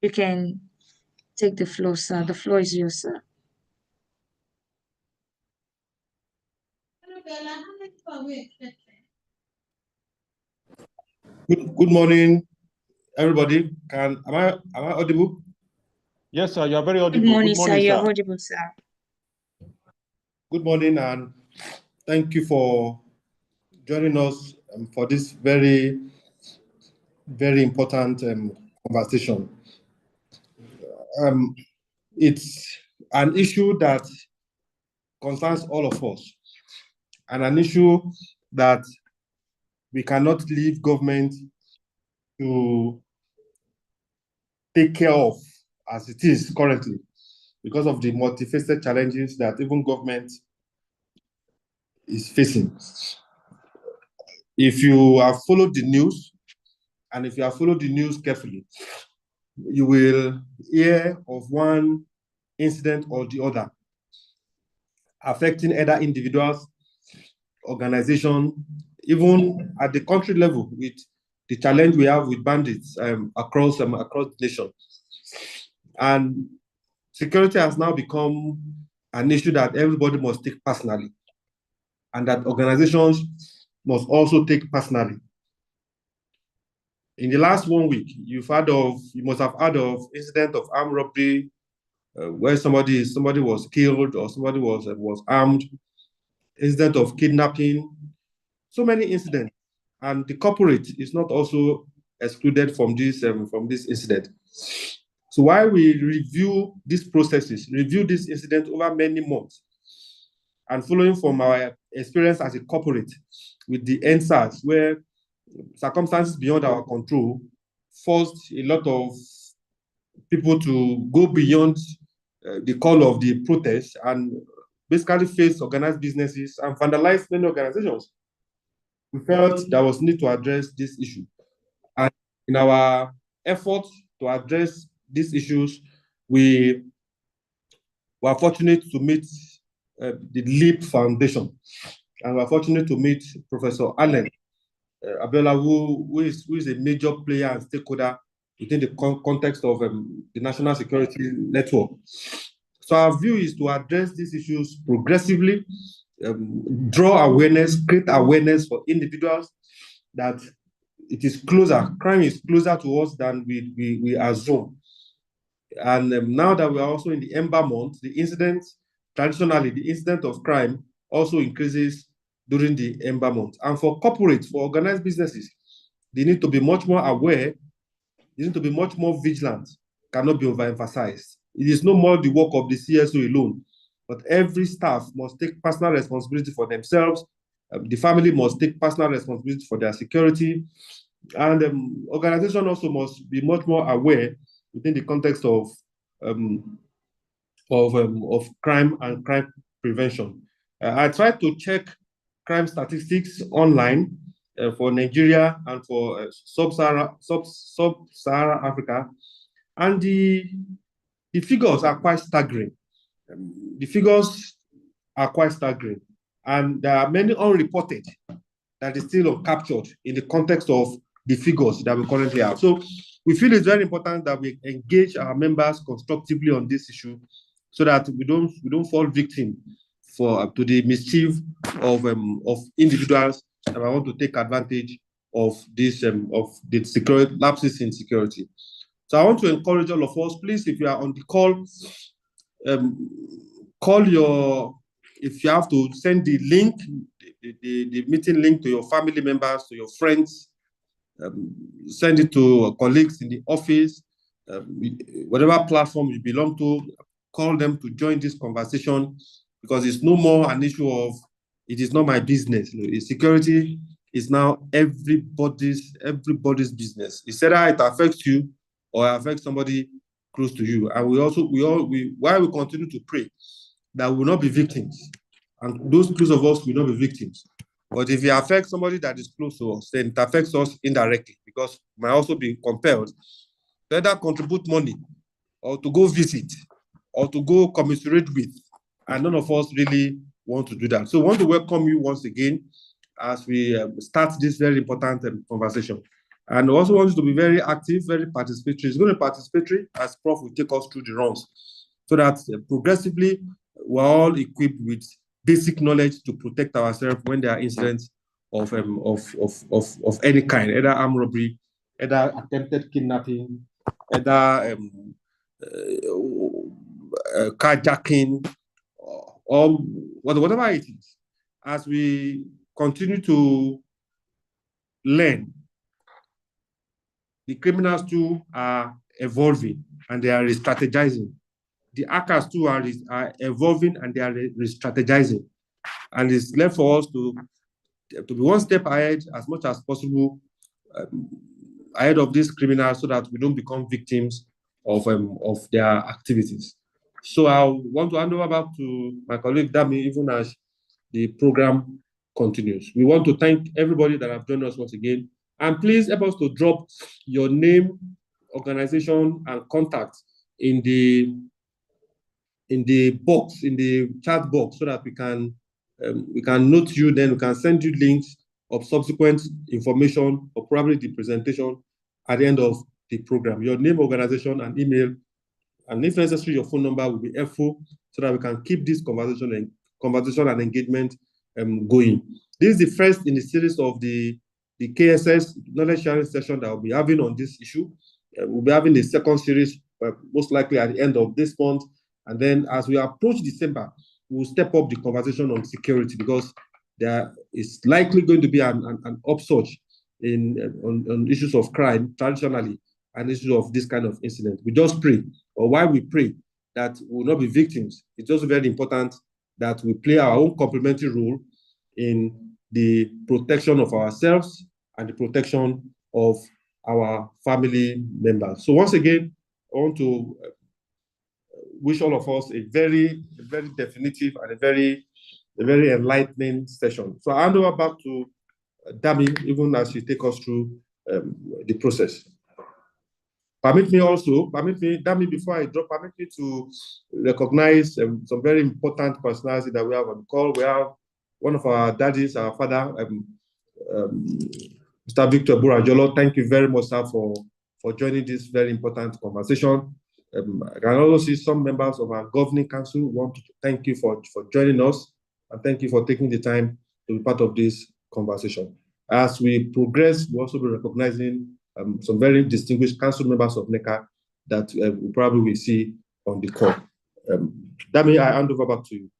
you can take the floor, sir. The floor is yours, sir. Good morning, everybody. Am I audible? Yes, sir. You are very audible. Good morning, sir. You are audible, sir. Good morning, and thank you for joining us for this very, very important conversation. It's an issue that concerns all of us, and an issue that we cannot leave government to take care of as it is currently, because of the multifaceted challenges that even government is facing. If you have followed the news, and if you have followed the news carefully, you will hear of one incident or the other affecting either individuals, organizations, even at the country level, with the challenge we have with bandits across the nation. And security has now become an issue that everybody must take personally, and that organizations must also take personally. In the last 1 week, you must have heard of incident of armed robbery, where somebody was killed or somebody was armed, incident of kidnapping, so many incidents, and the corporate is not also excluded from this incident. So while we review these processes, review this incident over many months, and following from our experience as a corporate with the EndSARS, where circumstances beyond our control forced a lot of people to go beyond the call of the protest and basically face organized businesses and vandalize many organizations. We felt there was need to address this issue. And in our effort to address these issues, we were fortunate to meet the LEAP Foundation, and we are fortunate to meet Professor Allen Abiola, who is a major player and stakeholder within the context of the National Security Network. So our view is to address these issues progressively, draw awareness, create awareness for individuals that it is closer, crime is closer to us than we assume. And now that we are also in the Ember month, traditionally, the incident of crime also increases during the Ember month. And for corporates, for organized businesses, they need to be much more aware, they need to be much more vigilant, cannot be overemphasized. It is no more the work of the CSO alone, but every staff must take personal responsibility for themselves. The family must take personal responsibility for their security. And organization also must be much more aware within the context of crime and crime prevention. I tried to check crime statistics online for Nigeria and for sub-Saharan Africa, and the figures are quite staggering. The figures are quite staggering, and there are many unreported that is still uncaptured in the context of the figures that we currently have. So we feel it's very important that we engage our members constructively on this issue, so that we don't fall victim to the mischief of individuals that want to take advantage of this of the security lapses in security. So I want to encourage all of us, please, if you are on the call, if you have to send the link, the meeting link to your family members, to your friends, send it to colleagues in the office, whatever platform you belong to, call them to join this conversation, because it's no more an issue of, it is not my business. Security is now everybody's business. It's either it affects you or it affects somebody close to you. And while we continue to pray that we will not be victims, and those close of us will not be victims. But if it affects somebody that is close to us, then it affects us indirectly, because we might also be compelled to either contribute money or to go visit or to go commiserate with. And none of us really want to do that. So I want to welcome you once again as we start this very important conversation. And I also want you to be very active, very participatory. It's going to be participatory as Prof will take us through the runs, so that progressively we're all equipped with basic knowledge to protect ourselves when there are incidents of any kind, either armed robbery, either attempted kidnapping, either carjacking, or whatever it is. As we continue to learn, the criminals too are evolving and they are re-strategizing. The hackers too are evolving and they are re-strategizing. And it's left for us to be one step ahead as much as possible, ahead of these criminals, so that we don't become victims of their activities. So I want to hand over back to my colleague Dami, even as the program continues. We want to thank everybody that have joined us once again. And please help us to drop your name, organization, and contact in the box, in the chat box, so that we can note you. Then we can send you links of subsequent information, or probably the presentation at the end of the program. Your name, organization, and email, and if necessary, your phone number will be helpful, so that we can keep this conversation and engagement going. This is the first in the series of the KSS knowledge sharing session that we'll be having on this issue. We'll be having the second series, most likely at the end of this month. And then as we approach December, we'll step up the conversation on security, because there is likely going to be an upsurge on issues of crime traditionally, and issues of this kind of incident. We just pray, or while we pray, that we will not be victims. It's also very important that we play our own complementary role in the protection of ourselves and the protection of our family members. So once again, I want to wish all of us a very definitive and a very enlightening session. So I hand over back to Dami, even as she take us through the process. Permit me, Dami, before I drop, permit me to recognize some very important personality that we have on the call. We have one of our daddies, our father, Mr. Victor Burajolo. Thank you very much, sir, for joining this very important conversation. I can also see some members of our governing council want to thank you for joining us, and thank you for taking the time to be part of this conversation. As we progress, we'll also be recognizing some very distinguished council members of NECA that we probably will see on the call. Dami, I hand over back to you.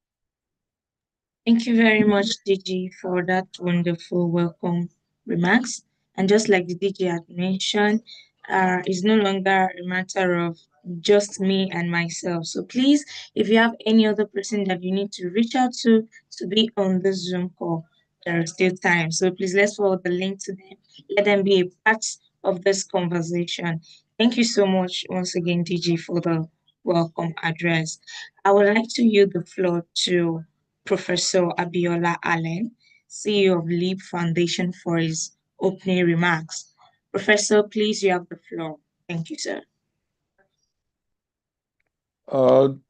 Thank you very much, DG, for that wonderful welcome remarks. And just like the DG had mentioned, it's no longer a matter of just me and myself. So please, if you have any other person that you need to reach out to be on this Zoom call, there is still time. So please, let's forward the link to them. Let them be a part of this conversation. Thank you so much once again, DG, for the welcome address. I would like to yield the floor to Professor Abiola Allen, CEO of LEAP Foundation, for his opening remarks. Professor, please, you have the floor. Thank you, sir.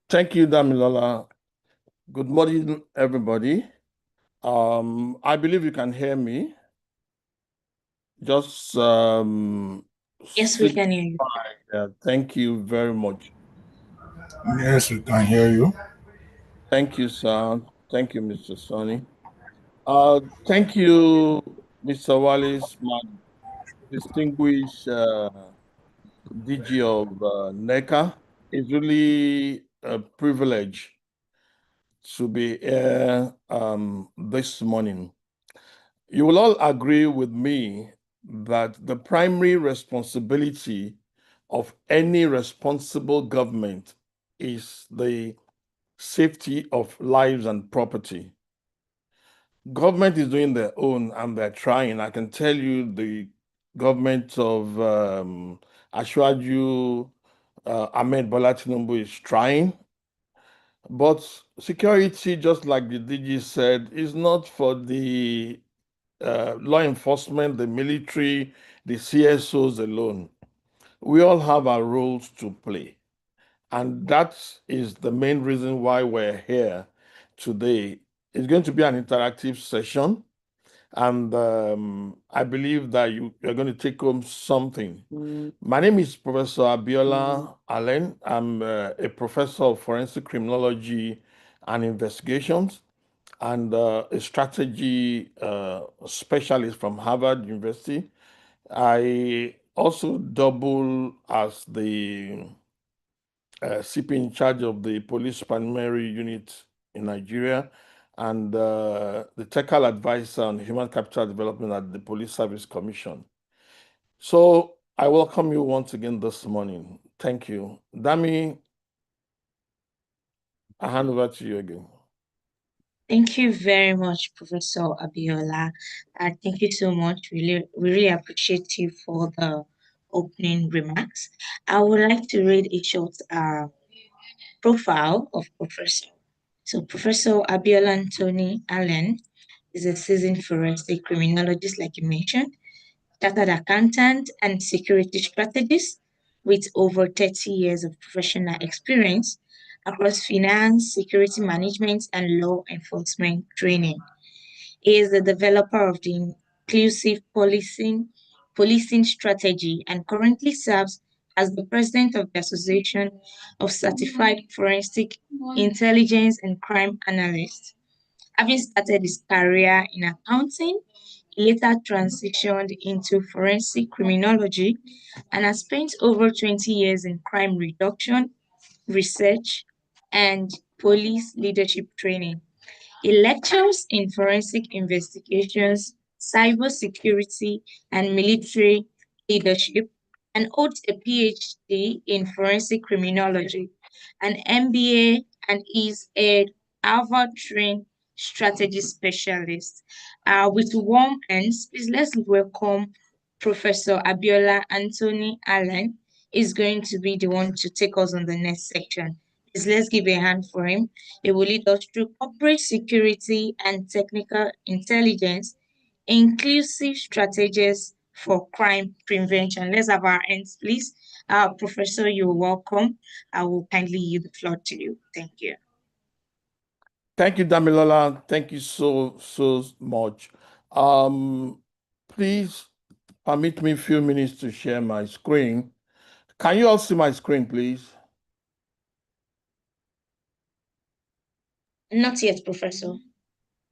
Thank you, Damilola. Good morning, everybody. I believe you can hear me. Just yes, we can hear you. Yeah, thank you very much. Yes, we can hear you. Thank you, sir. Thank you, Mr. Sonny. Thank you, Mr. Wallace, my distinguished DG of NECA. It's really a privilege to be here this morning. You will all agree with me that the primary responsibility of any responsible government is the safety of lives and property. Government is doing their own and they're trying. I can tell you the government of Asiwaju Ahmed Bola Tinubu is trying. But security, just like the DG said, is not for the law enforcement, the military, the CSOs alone. We all have our roles to play. And that is the main reason why we're here today. It's going to be an interactive session. And I believe that you're going to take home something. My name is Professor Abiola Allen. I'm a professor of forensic criminology and investigations and a strategy specialist from Harvard University. I also double as the CP in charge of the police primary unit in Nigeria and the technical advisor on human capital development at the Police Service Commission. So I welcome you once again this morning. Thank you. Dami, I hand over to you again. Thank you very much, Professor Abiola. Thank you so much. We really appreciate you for the opening remarks. I would like to read a short profile of Professor. So Professor Abiola Anthony Allen is a seasoned forensic criminologist, like you mentioned, chartered accountant and security strategist with over 30 years of professional experience across finance, security management, and law enforcement training. He is the developer of the inclusive policing strategy and currently serves as the president of the Association of Certified Forensic Intelligence and Crime Analysts. Having started his career in accounting, he later transitioned into forensic criminology and has spent over 20 years in crime reduction, research, and police leadership training. He lectures in forensic investigations, cybersecurity, and military leadership, and holds a PhD in forensic criminology, an MBA, and is a Harvard trained strategy specialist. With warm hands, please let's welcome Professor Abiola Anthony Allen. Is going to be the one to take us on the next section. Please let's give a hand for him. It will lead us through corporate security and technical intelligence, inclusive strategies for crime prevention. Let's have our hands, please. Professor, you're welcome. I will kindly yield the floor to you. Thank you. Thank you, Damilola. Thank you so much. Please permit me a few minutes to share my screen. Can you all see my screen, please? Not yet, Professor.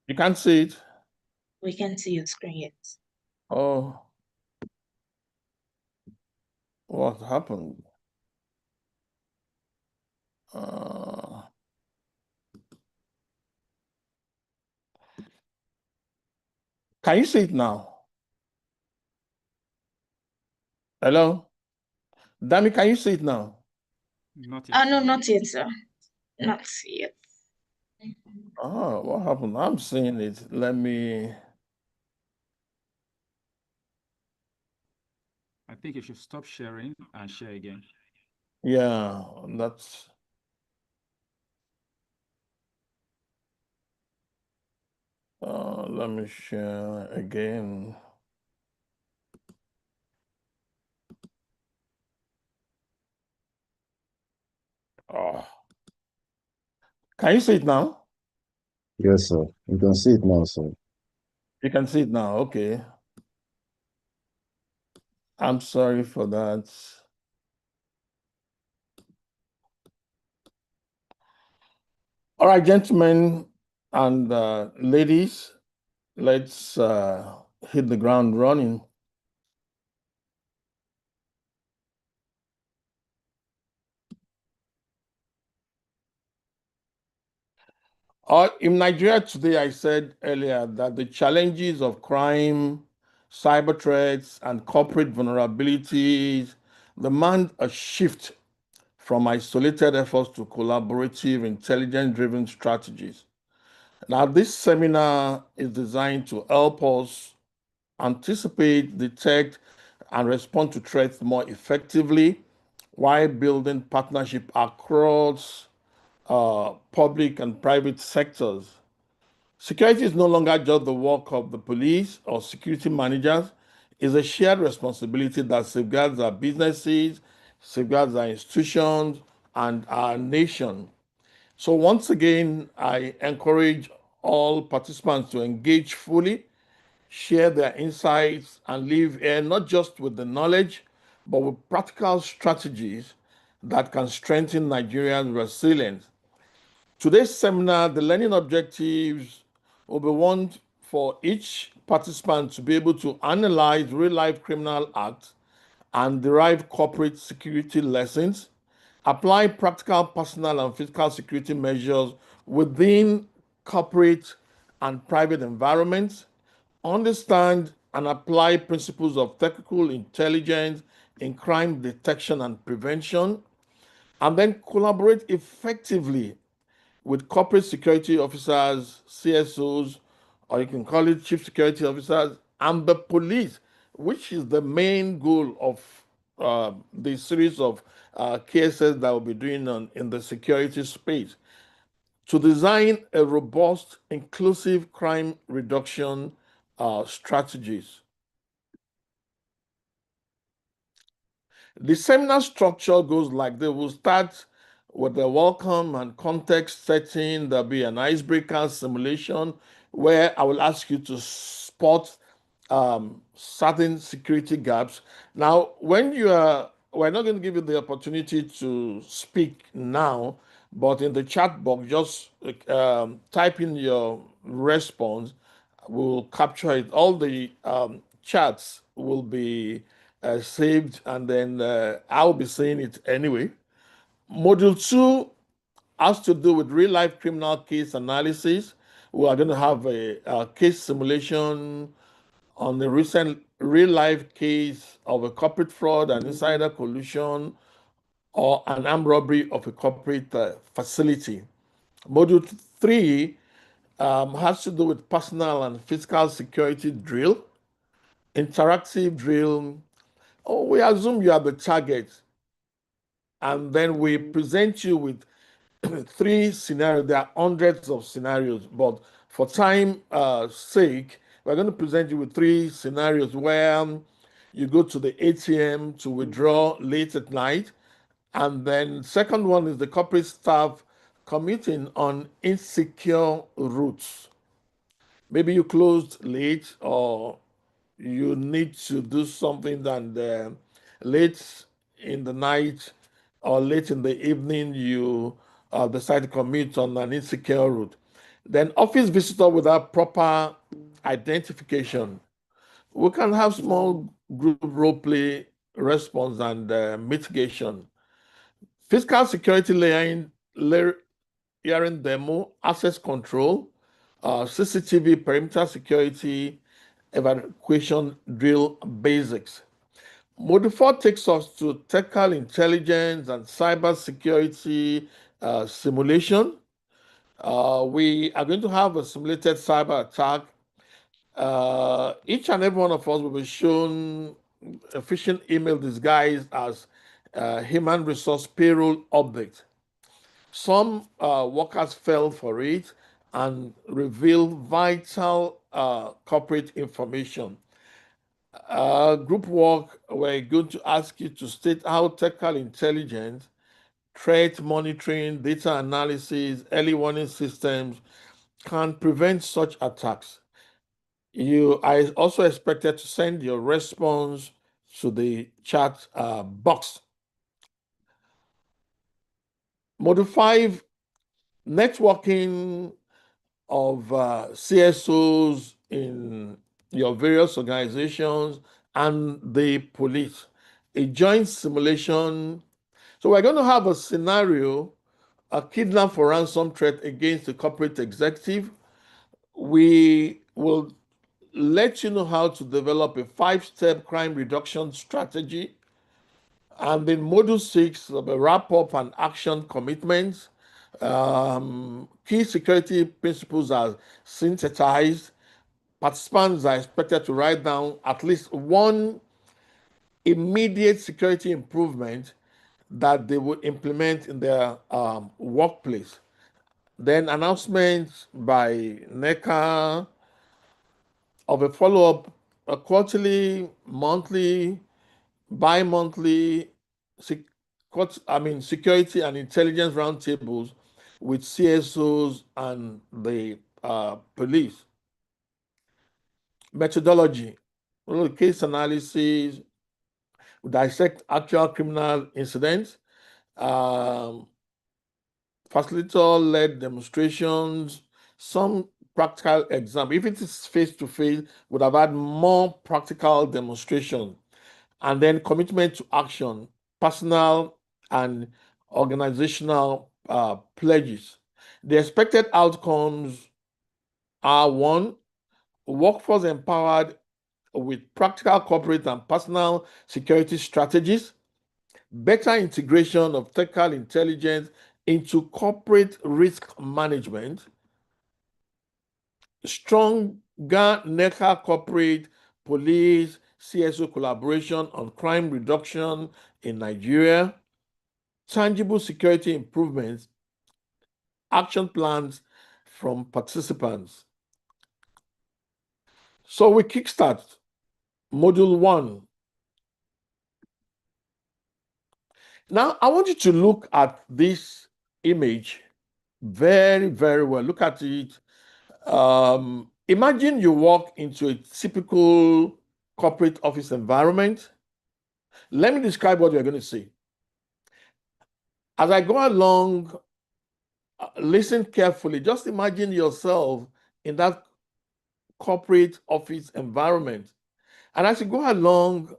You can't see it? We can't see your screen yet. Oh, what happened? Can you see it now? Hello? Dami, can you see it now? Not yet. No, not yet, sir. Not yet. Oh, what happened? I'm seeing it. Let me. I think you should stop sharing and share again. Yeah, that's. Let me share again. Oh. Can you see it now? Yes, sir. You can see it now, sir. You can see it now. Okay. I'm sorry for that. All right, gentlemen and ladies, let's hit the ground running. In Nigeria today, I said earlier that the challenges of crime, cyber threats, and corporate vulnerabilities demand a shift from isolated efforts to collaborative, intelligence-driven strategies. Now, this seminar is designed to help us anticipate, detect, and respond to threats more effectively while building partnership across public and private sectors. Security is no longer just the work of the police or security managers. It's a shared responsibility that safeguards our businesses, safeguards our institutions, and our nation. So once again, I encourage all participants to engage fully share their insights, and leave here not just with the knowledge, but with practical strategies that can strengthen Nigerian resilience. Today's seminar, the learning objectives will be one for each participant to be able to analyze real-life criminal acts and derive corporate security lessons, apply practical personal and physical security measures within corporate and private environments, understand and apply principles of technical intelligence in crime detection and prevention, and then collaborate effectively with corporate security officers, CSOs, or you can call it chief security officers, and the police, which is the main goal of the series of cases that we'll be doing in the security space, to design a robust, inclusive crime reduction strategies. The seminar structure goes like this. We'll start with the welcome and context setting. There'll be an icebreaker simulation where I will ask you to spot certain security gaps. Now, we're not going to give you the opportunity to speak now, but in the chat box, just type in your response. We'll capture it. All the chats will be saved, and then I'll be saying it anyway. Module 2 has to do with real life criminal case analysis. We are going to have a case simulation on the recent real life case of a corporate fraud and insider collusion or an armed robbery of a corporate facility. Module 3 has to do with personal and physical security drill, interactive drill. Oh, we assume you are the target, and then we present you with 3 scenarios. There are hundreds of scenarios, but for time sake, we're going to present you with 3 scenarios where you go to the ATM to withdraw late at night, and then second one is the corporate staff commuting on insecure routes. Maybe you closed late, or you need to do something, and late in the night or late in the evening, you decide to commute on an insecure route. Then office visitor without proper identification. We can have small group role play response and mitigation. Physical security layering demo, access control, CCTV perimeter security, evacuation drill basics. Module 4 takes us to technical intelligence and cyber security simulation. We are going to have a simulated cyber attack. Each and every one of us will be shown a phishing email disguised as human resource payroll update. Some workers fell for it and revealed vital corporate information. Group work, we're going to ask you to state how technical intelligence, threat monitoring, data analysis, early warning systems can prevent such attacks. You are also expected to send your response to the chat box. Module 5, networking of CSOs in your various organizations and the police, a joint simulation. So we're going to have a scenario, a kidnap for ransom threat against the corporate executive. We will let you know how to develop a 5-step crime reduction strategy. And then module 6, a wrap-up and action commitments. Key security principles are synthesized. Participants are expected to write down at least one immediate security improvement that they would implement in their workplace. Then announcements by NECA of a follow-up, a quarterly, monthly, bi-monthly security and intelligence roundtables with CSOs and the police. methodology, a little case analysis, dissect actual criminal incidents, facilitator-led demonstrations, some practical exam. If it is face-to-face, would have had more practical demonstration, and then commitment to action, personal and organizational pledges. The expected outcomes are: one, workforce empowered with practical corporate and personal security strategies, better integration of technical intelligence into corporate risk management, stronger NECA corporate police CSO collaboration on crime reduction in Nigeria, tangible security improvements, action plans from participants. So we kickstart module 1. Now, I want you to look at this image very, very well. Look at it. Imagine you walk into a typical corporate office environment. Let me describe what you're going to see. As I go along, listen carefully. Just imagine yourself in that corporate office environment. And as you go along,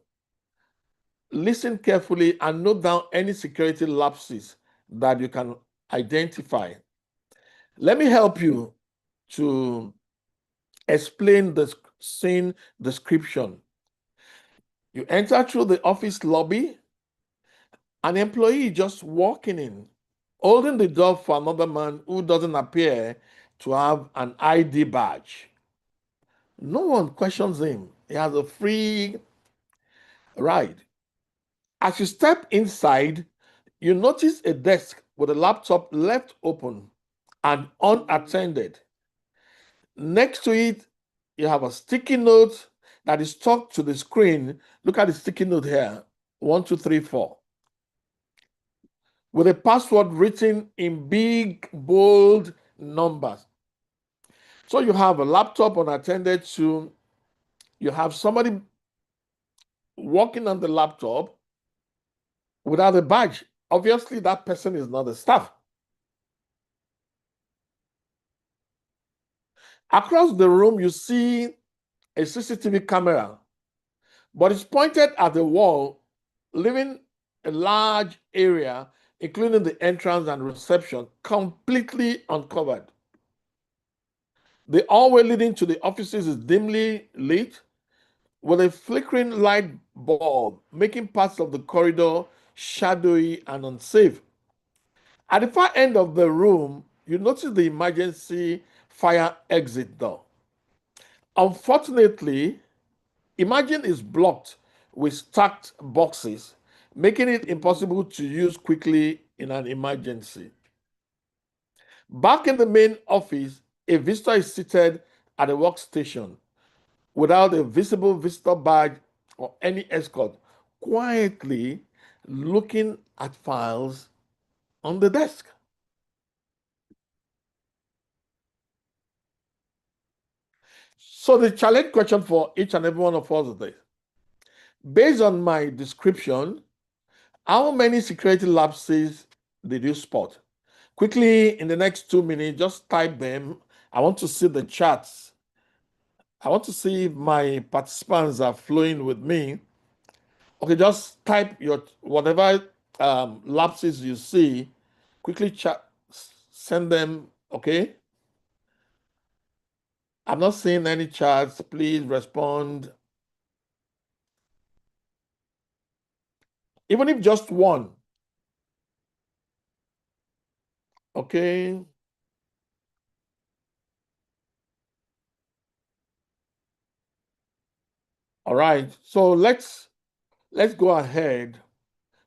listen carefully and note down any security lapses that you can identify. Let me help you to explain the scene description. You enter through the office lobby, an employee just walking in, holding the door for another man who doesn't appear to have an ID badge. No one questions him. He has a free ride. As you step inside, you notice a desk with a laptop left open and unattended. Next to it, you have a sticky note that is stuck to the screen. Look at the sticky note here, 1, 2, 3, 4. With a password written in big, bold numbers. So you have a laptop unattended to, you have somebody working on the laptop without a badge. Obviously, that person is not a staff. Across the room, you see a CCTV camera, but it's pointed at the wall, leaving a large area, including the entrance and reception, completely uncovered. The hallway leading to the offices is dimly lit with a flickering light bulb, making parts of the corridor shadowy and unsafe. At the far end of the room, you notice the emergency fire exit door. Unfortunately, imagine is blocked with stacked boxes, making it impossible to use quickly in an emergency. Back in the main office, a visitor is seated at a workstation without a visible visitor badge or any escort, quietly looking at files on the desk. So the challenge question for each and every one of us is this. Based on my description, how many security lapses did you spot? Quickly, in the next 2 minutes, just type them. I want to see the charts. I want to see if my participants are flowing with me. Okay, just type your whatever lapses you see. Quickly send them, okay? I'm not seeing any charts. Please respond. Even if just one. Okay. All right. So let's go ahead.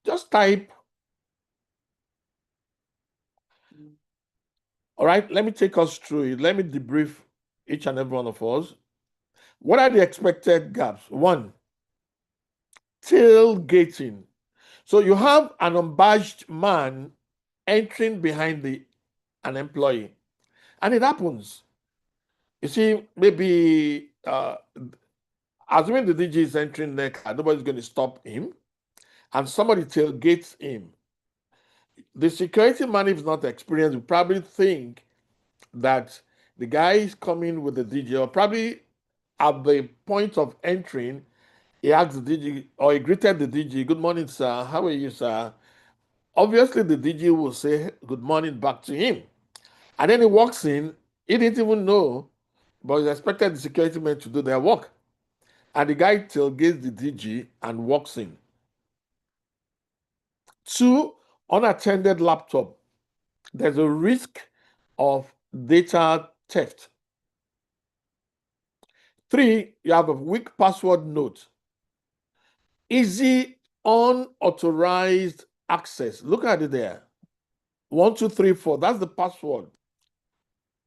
Just type. All right. Let me take us through it. Let me debrief each and every one of us. What are the expected gaps? 1, tailgating. So you have an unbadged man entering behind an employee. And it happens. You see, maybe assuming the DG is entering the car, nobody's going to stop him, and somebody tailgates him. The security man, if not experienced, will probably think that the guy is coming with the DG, or probably at the point of entering, he asked the DG, or he greeted the DG, "Good morning, sir. How are you, sir?" Obviously, the DG will say good morning back to him. And then he walks in, he didn't even know, but he expected the security men to do their work. And the guy tailgates the DG and walks in. 2, unattended laptop. There's a risk of data theft. 3, you have a weak password note. Easy unauthorized access. Look at it there. 1, 2, 3, 4. That's the password.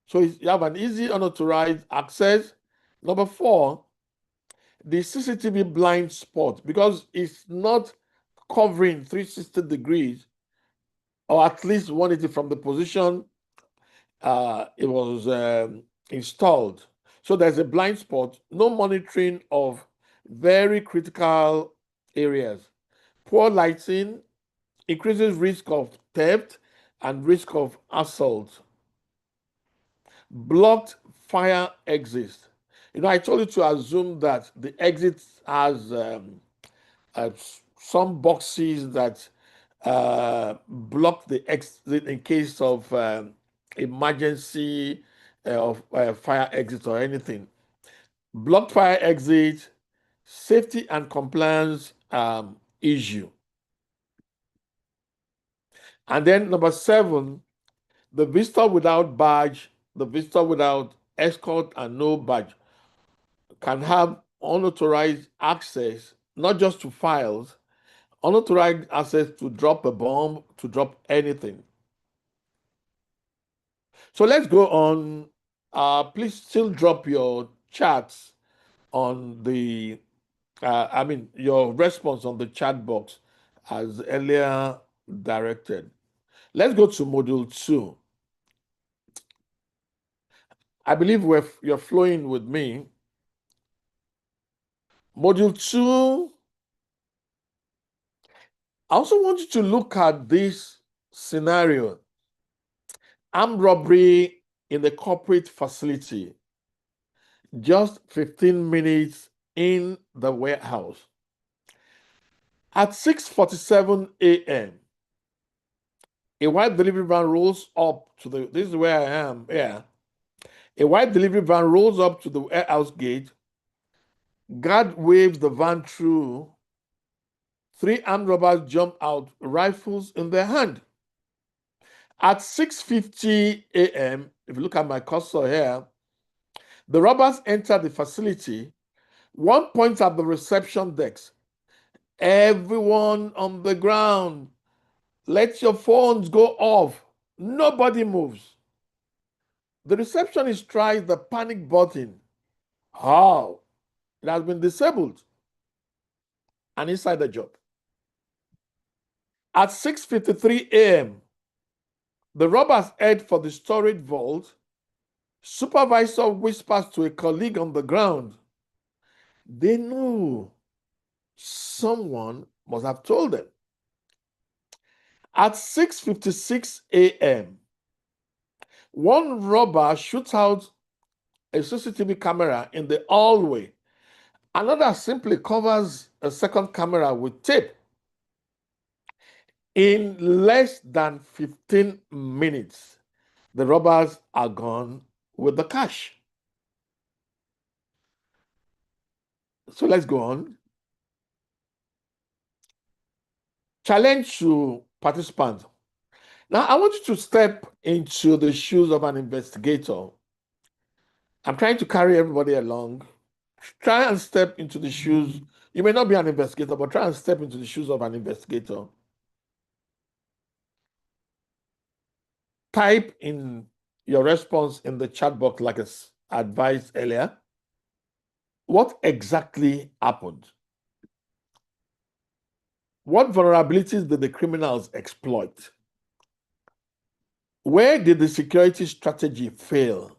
So you have an easy unauthorized access. Number 4, the CCTV blind spot, because it's not covering 360 degrees, or at least 180 from the position it was installed. So there's a blind spot, no monitoring of very critical areas. Poor lighting increases risk of theft and risk of assault. Blocked fire exits. I told you to assume that the exit has some boxes that block the exit in case of emergency of fire exit or anything. Blocked fire exit, safety and compliance issue. And then number 7, the visitor without badge, the visitor without escort and no badge can have unauthorized access, not just to files, unauthorized access to drop a bomb, to drop anything. So let's go on. Please still drop your chats on the, your response on the chat box as earlier directed. Let's go to module 2. I believe you're flowing with me. Module 2, I also want you to look at this scenario. Armed robbery in the corporate facility. Just 15 minutes in the warehouse. At 6:47 a.m., a white delivery van rolls up to this is where I am, yeah. A white delivery van rolls up to the warehouse gate. Guard waves the van through. 3 armed robbers jump out, rifles in their hand. At 6:50 a.m., if you look at my cursor here, the robbers enter the facility. One points at the reception desk. "Everyone on the ground, let your phones go off. Nobody moves." The receptionist tries the panic button. How? It has been disabled and inside the job. At 6:53 a.m., the robbers head for the storage vault. Supervisor whispers to a colleague on the ground. They know. Someone must have told them. At 6:56 a.m., one robber shoots out a CCTV camera in the hallway. Another simply covers a second camera with tape. In less than 15 minutes, the robbers are gone with the cash. So let's go on. Challenge to participants. Now, I want you to step into the shoes of an investigator. I'm trying to carry everybody along. Try and step into the shoes. You may not be an investigator, but try and step into the shoes of an investigator. Type in your response in the chat box like I advised earlier. What exactly happened? What vulnerabilities did the criminals exploit? Where did the security strategy fail?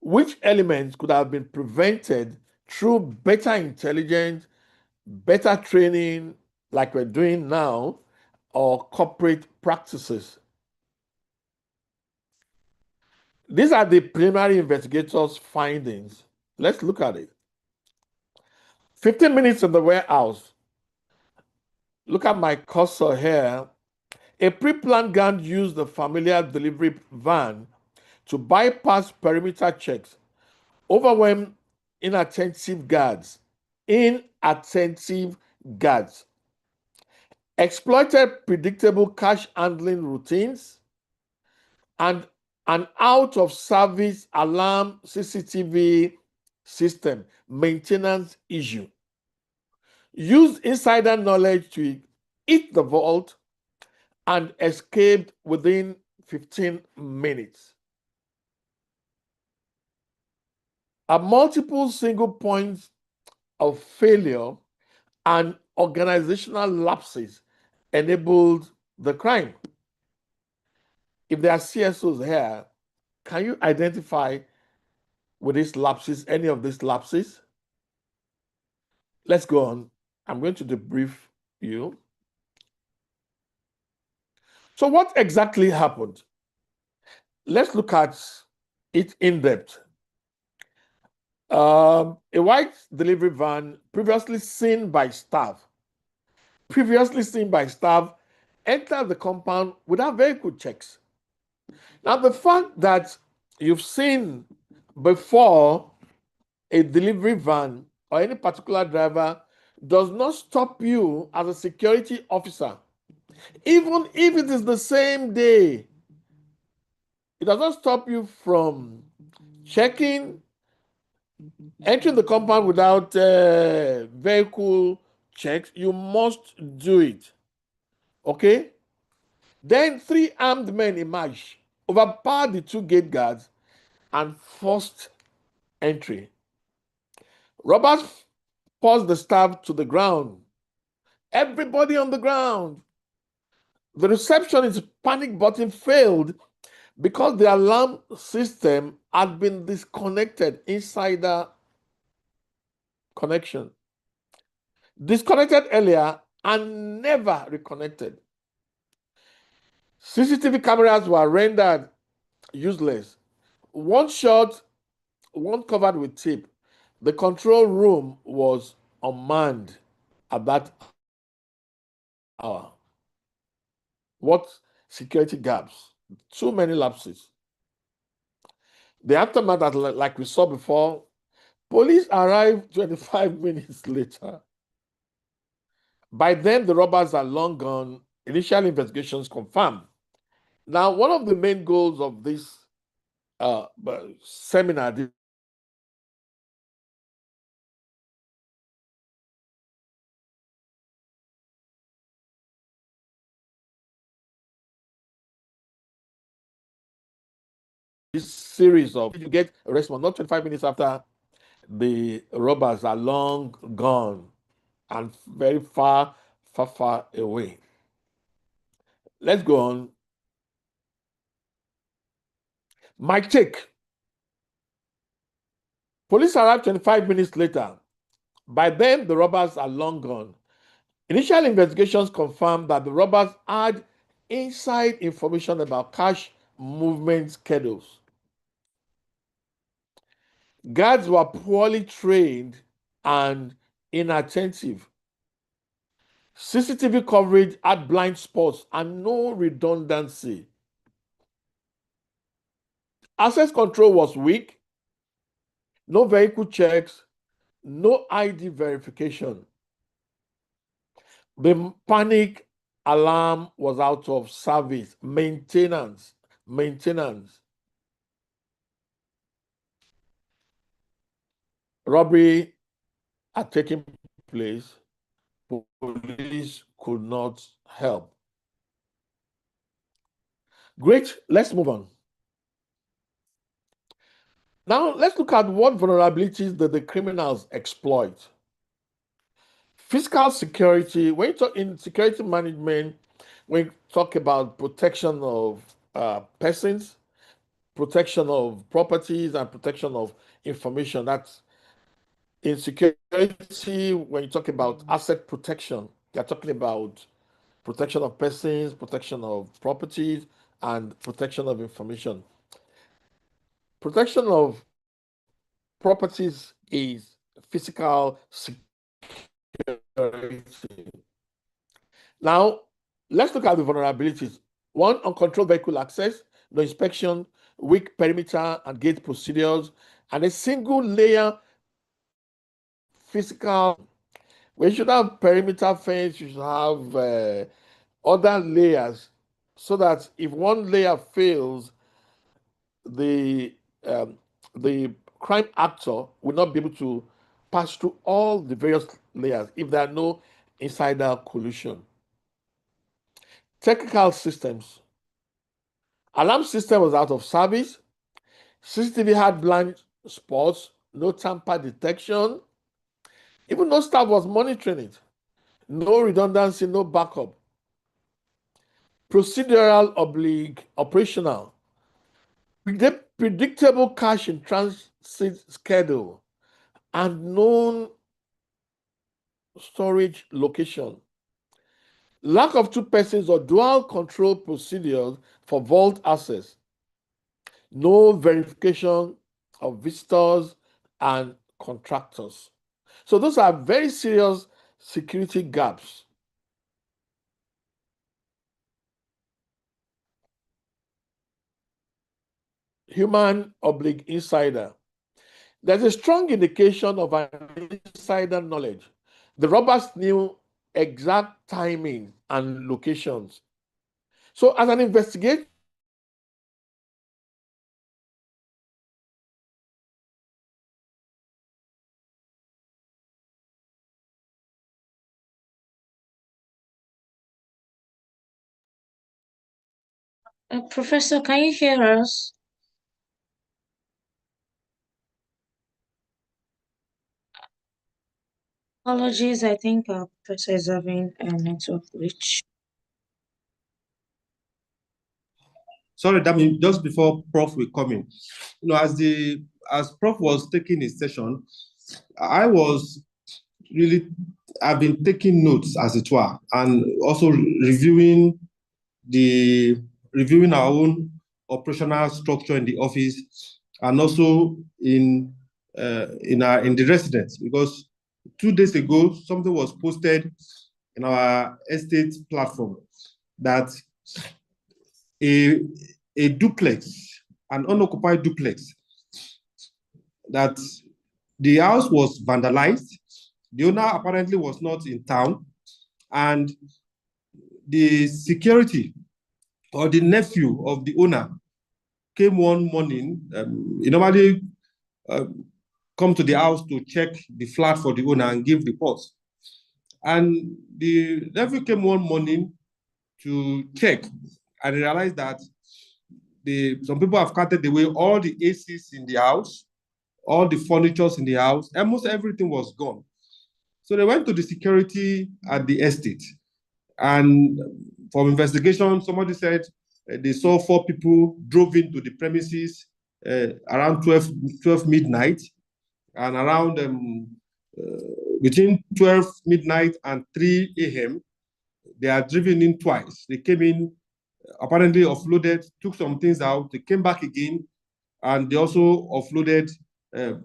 Which elements could have been prevented through better intelligence, better training, like we're doing now, or corporate practices? These are the preliminary investigators' findings. Let's look at it. 15 minutes in the warehouse. Look at my cursor here. A pre-planned gang used the familiar delivery van to bypass perimeter checks, overwhelm inattentive guards, exploited predictable cash handling routines, and an out-of-service alarm CCTV system maintenance issue. Used insider knowledge to hit the vault and escaped within 15 minutes. A multiple single points of failure and organizational lapses enabled the crime. If there are CSOs here, can you identify with these lapses, any of these lapses? Let's go on. I'm going to debrief you. So what exactly happened? Let's look at it in depth. A white delivery van previously seen by staff entered the compound without vehicle checks. Now, the fact that you've seen before a delivery van or any particular driver does not stop you as a security officer. Even if it is the same day, it does not stop you from checking, entering the compound without vehicle checks. You must do it. Okay? Then 3 armed men emerged, overpowered the 2 gate guards, and forced entry. Robbers forced the staff to the ground. Everybody on the ground. The receptionist's panic button failed because the alarm system had been disconnected, insider connection. Disconnected earlier and never reconnected. CCTV cameras were rendered useless. One shot, one covered with tape. The control room was unmanned at that hour. What security gaps? Too many lapses. The aftermath, like we saw before, police arrived 25 minutes later. By then, the robbers are long gone. Initial investigations confirmed. Now, one of the main goals of this seminar this series of you get a response not 25 minutes after the robbers are long gone and very far away. Let's go on. My take. Police arrived 25 minutes later. By then, the robbers are long gone. Initial investigations confirmed that the robbers had inside information about cash movement schedules. Guards were poorly trained and inattentive. CCTV coverage had blind spots and no redundancy. Access control was weak, no vehicle checks, no ID verification. The panic alarm was out of service. Maintenance. Robbery had taken place. Police could not help. Great, let's move on. Now, let's look at what vulnerabilities that the criminals exploit. Physical security, when you talk in security management, when you talk about protection of persons, protection of properties and protection of information. That's in security. When you talk about asset protection, you're talking about protection of persons, protection of properties, and protection of information. Protection of properties is physical security. Now, let's look at the vulnerabilities. One, uncontrolled vehicle access, no inspection, weak perimeter and gate procedures, and a single layer physical. We should have perimeter fence, you should have other layers, so that if one layer fails, the crime actor will not be able to pass through all the various layers if there are no insider collusion. Technical systems. Alarm system was out of service. CCTV had blind spots, no tamper detection. Even no staff was monitoring it. No redundancy, no backup. Procedural operational. Predictable cash in transit schedule and known storage location. Lack of two persons or dual control procedures for vault access. No verification of visitors and contractors. So those are very serious security gaps. Human/insider. There's a strong indication of an insider knowledge. The robbers knew exact timing and locations. So as an investigator, Professor, can you hear us? Apologies, I think our professor is having a network glitch. Sorry, Dami, just before Prof will come in, as Prof was taking his session, I've been taking notes, as it were, and also reviewing our own operational structure in the office, and also in the residence, because 2 days ago something was posted in our estate platform that a duplex, an unoccupied duplex, that the house was vandalized. The owner apparently was not in town, and the security or the nephew of the owner came one morning. He normally come to the house to check the flat for the owner and give reports. And the nephew came one morning to check and realized that some people have carted away all the ACs in the house, all the furnitures in the house, almost everything was gone. So they went to the security at the estate, and from investigation, somebody said they saw 4 people drove into the premises around 12 midnight, and around between 12 midnight and 3 a.m., they are driven in twice. They came in, apparently offloaded, took some things out, they came back again, and they also offloaded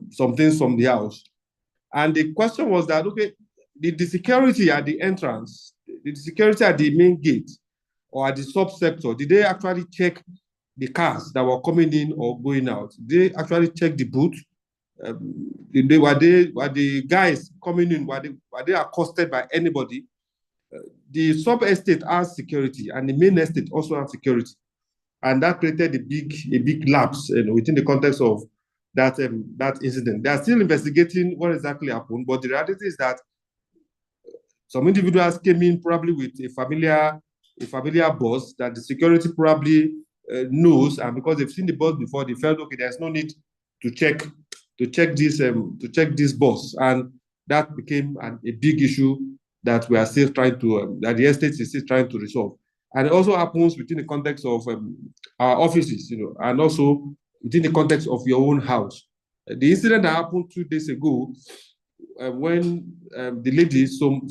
some things from the house. And the question was that, okay, did the security at the entrance, the security at the main gate or at the subsector, did they actually check the cars that were coming in or going out? Did they actually check the boot? Were the guys coming in, were they accosted by anybody? The sub-estate has security, and the main estate also has security. And that created a big lapse within the context of that incident. They are still investigating what exactly happened, but the reality is that some individuals came in probably with a familiar boss that the security probably knows, and because they've seen the boss before, they felt, okay, there's no need to check this boss, and that became a big issue that we are still trying to that the estate is still trying to resolve. And it also happens within the context of our offices, and also within the context of your own house. The incident that happened 2 days ago, when the lady, the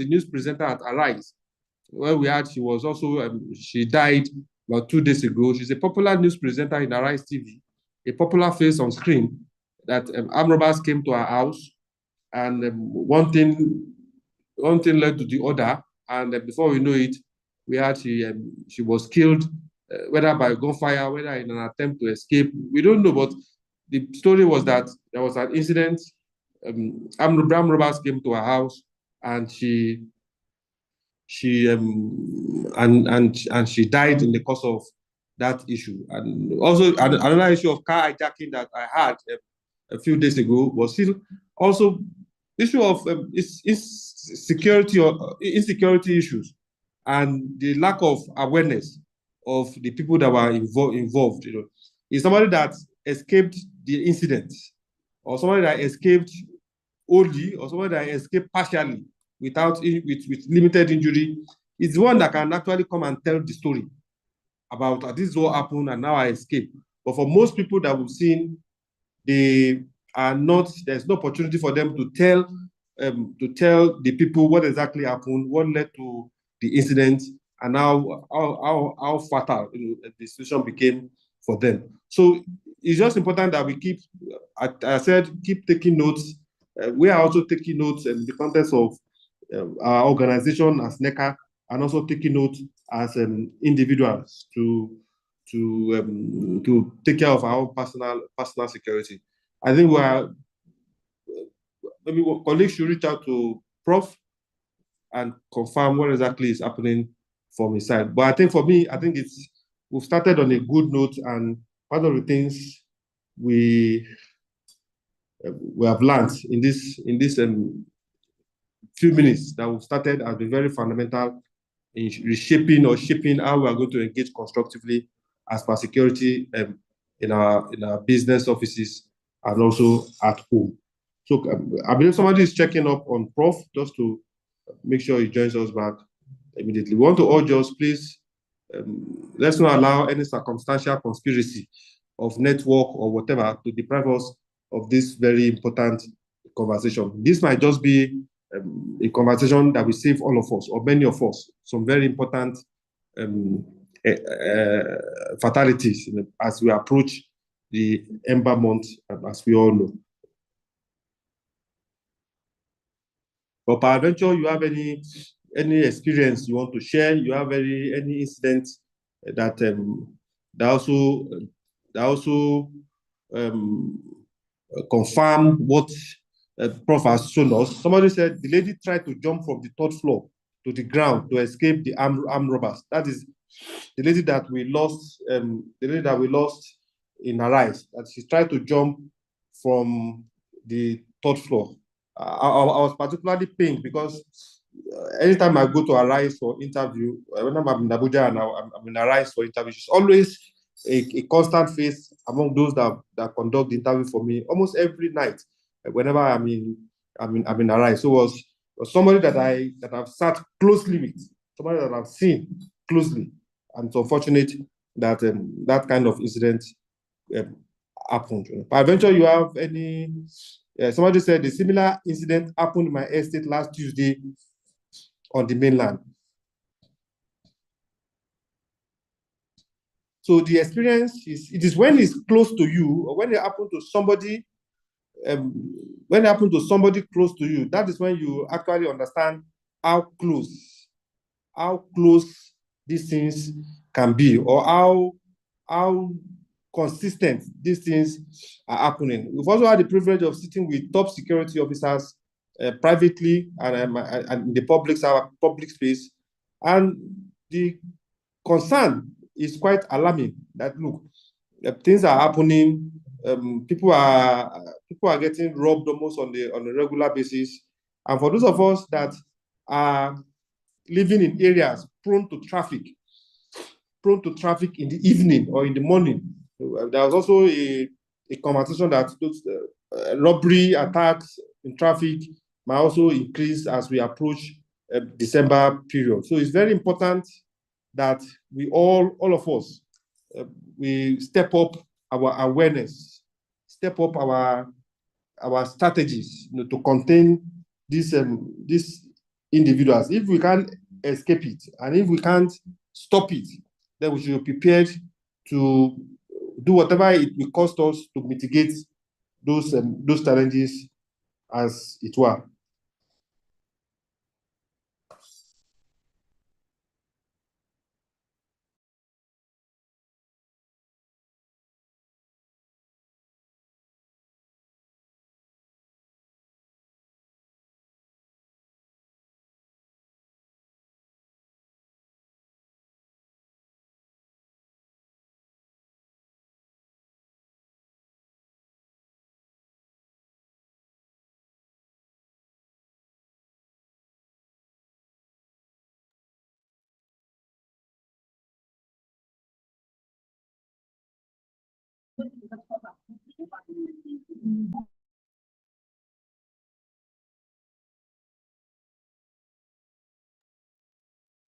news presenter at Arise, where we had, she was also, she died about 2 days ago. She's a popular news presenter in Arise TV, a popular face on screen, that armed robbers came to her house, and one thing led to the other, and before we know it, we had she was killed, whether by gunfire, whether in an attempt to escape. We don't know, but the story was that there was an incident. Armed robbers came to her house, and she died in the course of that issue. And also another issue of car hijacking that I had a few days ago was still also issue of insecurity issues, and the lack of awareness of the people that were involved. Is somebody that escaped the incident, or somebody that escaped only, or somebody that escaped partially with limited injury, is the one that can actually come and tell the story about this is what happened and now I escaped. But for most people that we've seen, there's no opportunity for them to tell the people what exactly happened, what led to the incident, and how fatal the situation became for them. So it's just important that we keep, I said, keep taking notes. We are also taking notes in the context of our organization as NECA, and also taking notes as individuals to take care of our own personal security. I think maybe colleagues should reach out to Prof and confirm what exactly is happening from his side. But I think for me, we've started on a good note, and part of the things we have learned in this few minutes that we've started has been very fundamental in reshaping or shaping how we are going to engage constructively as per security in our business offices and also at home. So I believe somebody is checking up on Prof just to make sure he joins us back immediately. We want to urge us, please, let's not allow any circumstantial conspiracy of network or whatever to deprive us of this very important conversation. This might just be a conversation that will save all of us, or many of us, some very important fatalities as we approach the Ember Month, as we all know. But peradventure, you have any experience you want to share? You have any incident that also confirm what Prof has shown us? Somebody said the lady tried to jump from the 3rd floor to the ground to escape the armed robbers. That is the lady that we lost. The lady that we lost in Arise. That she tried to jump from the 3rd floor. I was particularly pained because anytime I go to Arise for interview, when I'm in Abuja and I'm in Arise for interview, she's always a constant face among those that conduct the interview for me almost every night. Whenever I'm in Arise, so was somebody that I've sat closely with, somebody that I've seen closely, and it's unfortunate that that kind of incident happened. Peradventure, you have any? Somebody said a similar incident happened in my estate last Tuesday on the mainland. So the experience is when it's close to you, or when it happens to somebody. When it happens to somebody close to you, that is when you actually understand how close these things can be, or how consistent these things are happening. We've also had the privilege of sitting with top security officers privately and in the public space, and the concern is quite alarming. That look, things are happening. People are getting robbed almost on a regular basis, and for those of us that are living in areas prone to traffic in the evening or in the morning, there was also a conversation that those robbery attacks in traffic might also increase as we approach December period. So it's very important that we all of us, we step up our awareness, step up our strategies, to contain these individuals. If we can't escape it, and if we can't stop it, then we should be prepared to do whatever it will cost us to mitigate those challenges as it were.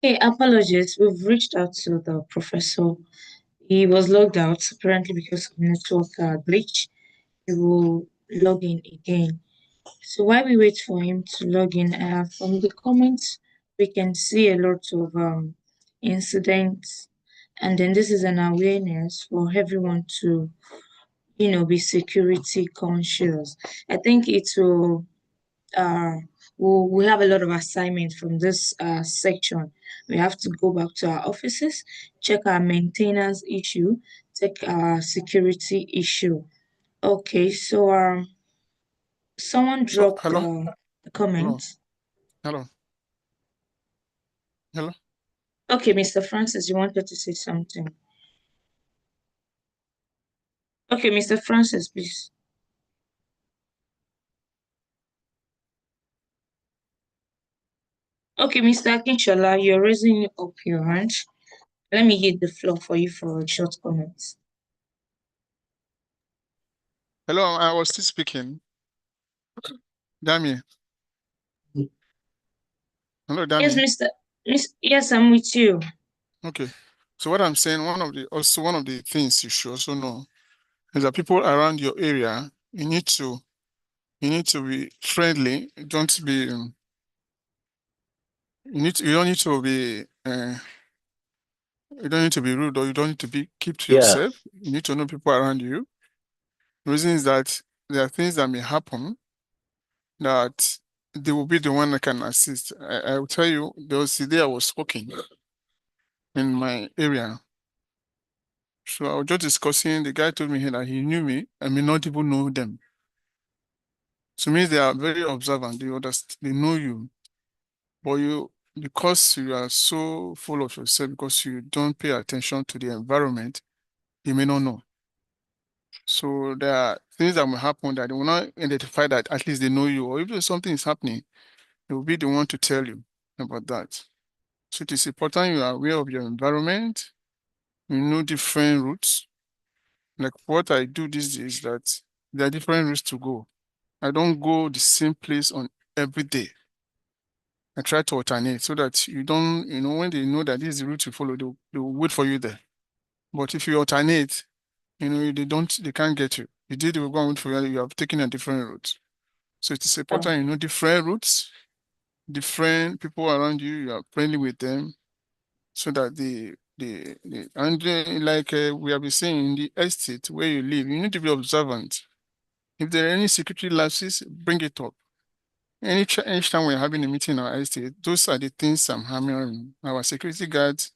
Okay, apologies. We've reached out to the professor. He was logged out apparently because of network glitch. He will log in again. So while we wait for him to log in, from the comments, we can see a lot of incidents. And then this is an awareness for everyone to, be security conscious. I think it will we have a lot of assignments from this section. We have to go back to our offices, check our maintenance issue, check our security issue. Okay, so someone dropped Hello? the comment. Hello? Hello? Okay, Mr. Francis, you wanted to say something. Okay, Mr. Francis, please. Okay, Mr. Akinshola, you're raising up your hand. Let me hit the floor for you for a short comment. Hello, I was still speaking. Damien. Hello, Damien. Yes, I'm with you. Okay. So what I'm saying, one of the things you should also know is that people around your area, you need to be friendly. Don't be you don't need to be rude, or you don't need to keep to yourself. You need to know people around you. The reason is that there are things that may happen that they will be the one that can assist. I will tell you, there was the day I was working in my area. So I was just discussing, the guy told me that he knew me, I may not even know them. So it means they are very observant, they know you. But because you are so full of yourself, because you don't pay attention to the environment, you may not know. So there are things that will happen that they will not identify that at least they know you, or if something is happening, they will be the one to tell you about that. So it is important you are aware of your environment, you know different routes. Like what I do these days is that there are different routes to go. I don't go the same place on every day. I try to alternate so that you don't, when they know that this is the route you follow, they will wait for you there. But if you alternate, they can't get you. They will go and wait for you, you have taken a different route. So it is important you know different routes, different people around you, you are friendly with them, so that like we have been saying, in the estate where you live, you need to be observant. If there are any security lapses, bring it up. Anytime we're having a meeting in our estate, those are the things I'm hammering. Our security guards,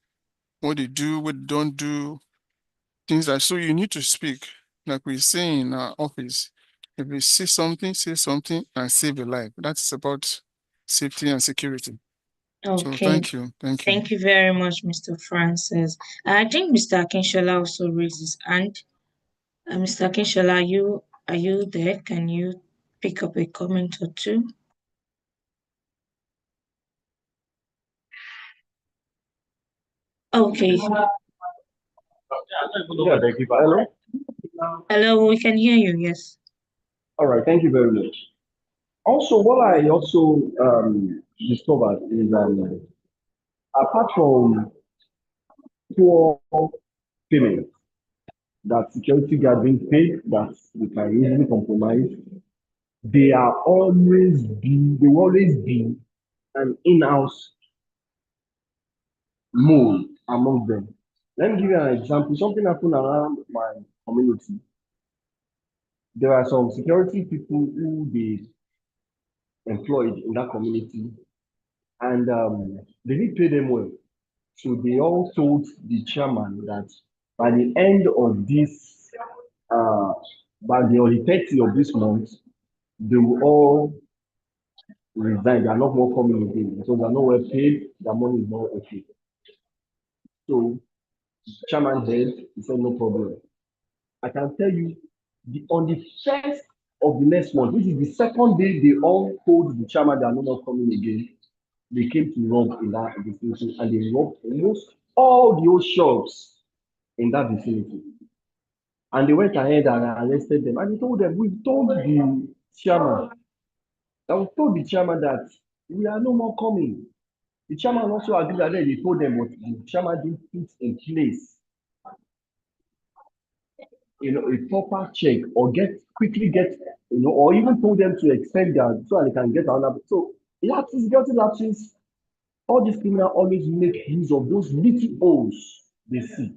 what they do, what they don't do, things like, so you need to speak. Like we say in our office, if you say something and save a life. That's about safety and security. So Okay. thank you. Thank you very much, Mr. Francis. I think Mr. Akinshola also raised his hand. Mr. Akinshola, are you there? Can you pick up a comment or two? Okay. Yeah, thank you. Hello. Hello, we can hear you. Yes. All right. Thank you very much. Also, what I also discovered is apart from poor payment that security guard being paid that we can easily compromise, there will always be an in-house mode among them. Let me give you an example. Something happened around my community. There are some security people who they employed in that community, and they didn't pay them well. So they all told the chairman that by the end of this, uh, by the 30th of this month, they will all resign. They are not more coming again because they are not well paid. Their money is not okay. So chairman head, he said no problem. I can tell you, on the first of the next month, which is the second day, they all told the chairman they are not coming again. They came to rob in that vicinity and they robbed almost all the old shops in that vicinity. And they went ahead and arrested them. And he told them, we told the chairman that we are no more coming. The chairman also agreed that they told them, but the chairman didn't put in place, a proper check or quickly get, or even told them to extend their so that they can get another. So security lapses, all these criminals always make use of those little holes they see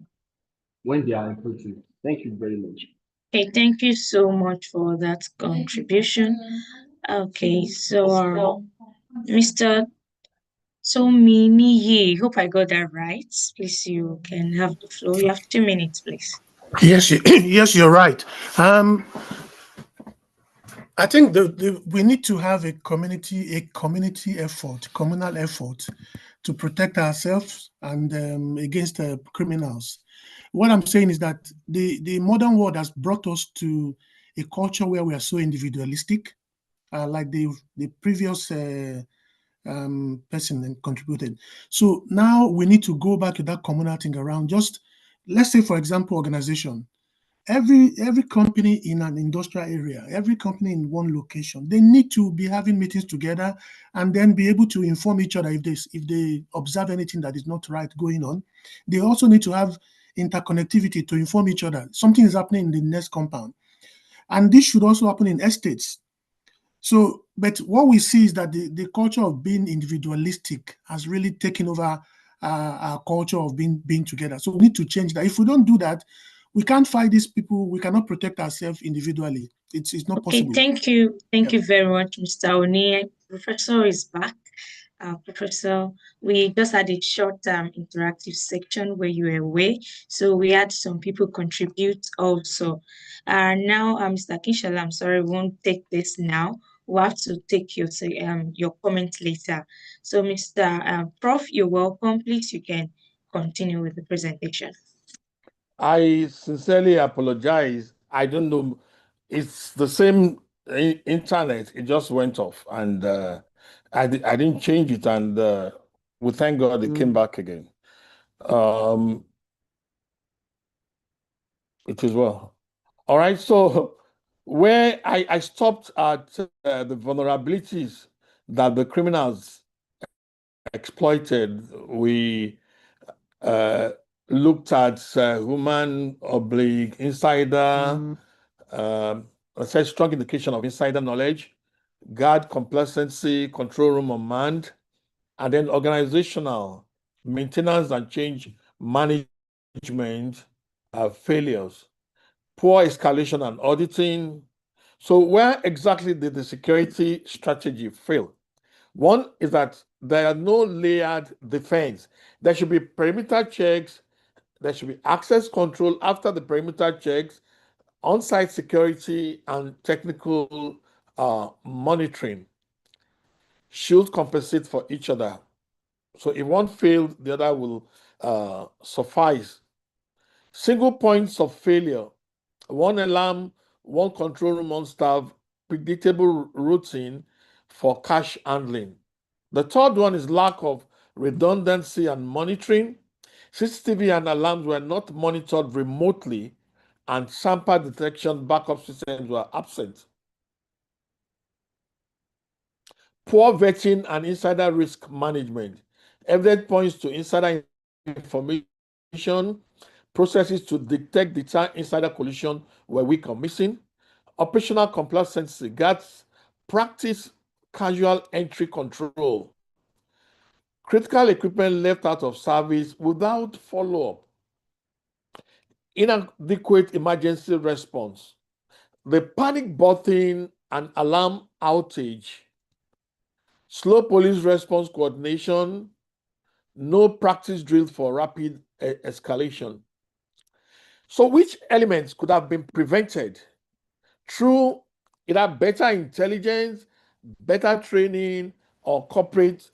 when they are encroaching. Thank you very much. Okay, thank you so much for that contribution. Okay, so Mr. Tominiye, hope I got that right. Please, you can have the floor. You have 2 minutes, please. Yes, yes, you're right. I think we need to have a community effort, communal effort to protect ourselves and against criminals. What I'm saying is that the modern world has brought us to a culture where we are so individualistic, like the previous person contributed. So now we need to go back to that communal thing around. Just let's say, for example, organization. Every company in an industrial area, every company in one location, they need to be having meetings together and then be able to inform each other if they observe anything that is not right going on. They also need to have interconnectivity to inform each other. Something is happening in the next compound. And this should also happen in estates. So, but what we see is that the culture of being individualistic has really taken over our culture of being together. So we need to change that. If we don't do that, we can't fight these people. We cannot protect ourselves individually. It's not possible. Okay, thank you. Thank you very much, Mr. Oni. Professor is back. Professor, we just had a short interactive section where you were away. So we had some people contribute also. Now, Mr. Kishala, I'm sorry, we won't take this now. We'll have to take your comment later. So, Mr. Prof, you're welcome. Please, you can continue with the presentation. I sincerely apologize. I don't know. It's the same internet. It just went off, and I didn't change it, and we thank God it came back again. It is well. All right. So where I stopped at the vulnerabilities that the criminals exploited, we looked at human oblique insider, a strong indication of insider knowledge, guard complacency, control room unmanned, and then organizational maintenance and change management failures, poor escalation and auditing. So where exactly did the security strategy fail? One is that there are no layered defense. There should be perimeter checks. There should be access control after the perimeter checks, on-site security, and technical monitoring should compensate for each other. So if one failed, the other will suffice. Single points of failure: one alarm, one control room on staff, predictable routine for cash handling. The third one is lack of redundancy and monitoring. CCTV and alarms were not monitored remotely, and sample detection backup systems were absent. Poor vetting and insider risk management. Evidence points to insider information, processes to detect the insider collusion were weak or missing. Operational complacency, guards practice casual entry control. Critical equipment left out of service without follow-up. Inadequate emergency response. The panic button and alarm outage. Slow police response coordination. No practice drill for rapid escalation. So which elements could have been prevented through either better intelligence, better training, or corporate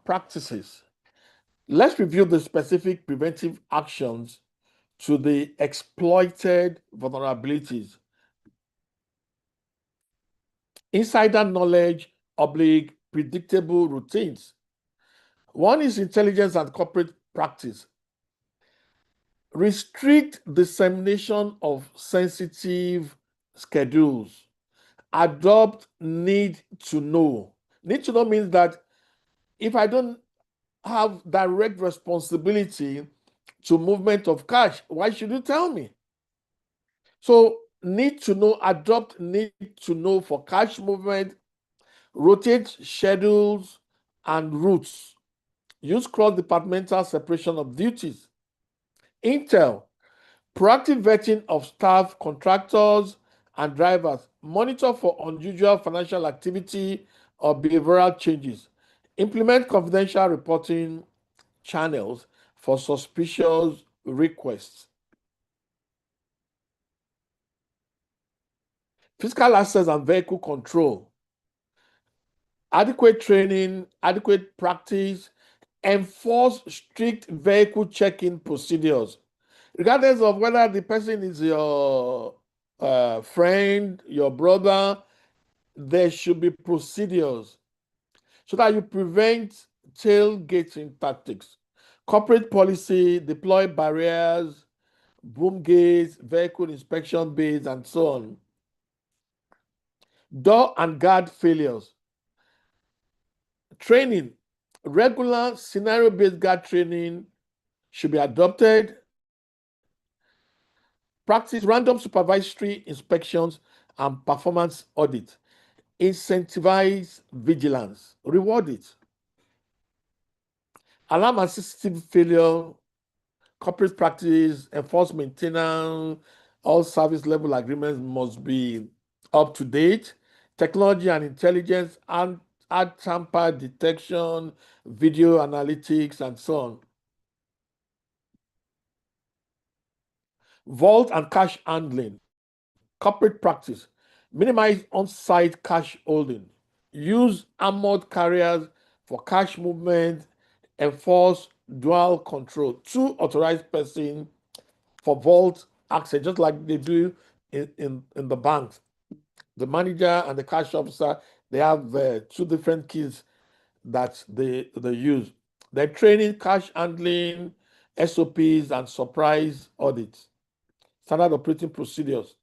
practices? Let's review the specific preventive actions to the exploited vulnerabilities. Insider knowledge / predictable routines. One is intelligence and corporate practice. Restrict dissemination of sensitive schedules. Adopt need to know. Need to know means that if I don't have direct responsibility to movement of cash, why should you tell me? So need to know, adopt need to know for cash movement, rotate schedules and routes. Use cross-departmental separation of duties. Intel, proactive vetting of staff, contractors, and drivers. Monitor for unusual financial activity or behavioral changes. Implement confidential reporting channels for suspicious requests. Fiscal assets and vehicle control. Adequate training, adequate practice, enforce strict vehicle check-in procedures. Regardless of whether the person is your friend, your brother, there should be procedures so that you prevent tailgating tactics. Corporate policy, deploy barriers, boom gates, vehicle inspection bays, and so on. Door and guard failures. Training, regular scenario-based guard training should be adopted. Practice random supervisory inspections and performance audit. Incentivize vigilance. Reward it. Alarm and system failure, corporate practice, enforce maintenance, all service level agreements must be up to date. Technology and intelligence, and add tamper detection, video analytics, and so on. Vault and cash handling. Corporate practice. Minimize on-site cash holding. Use armored carriers for cash movement. Enforce dual control. 2 authorized persons for vault access, just like they do in the banks. The manager and the cash officer, they have 2 different keys that they use. They're training, cash handling, SOPs, and surprise audits. Standard operating procedures.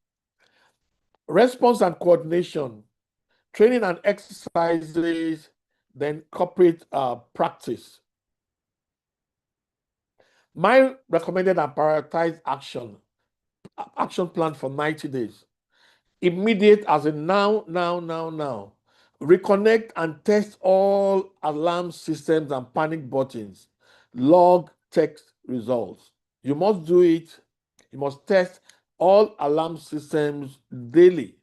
Response and coordination, training and exercises, then corporate practice. My recommended and prioritized action plan for 90 days. Immediate as in now. Reconnect and test all alarm systems and panic buttons. Log text results. You must do it. You must test all alarm systems daily.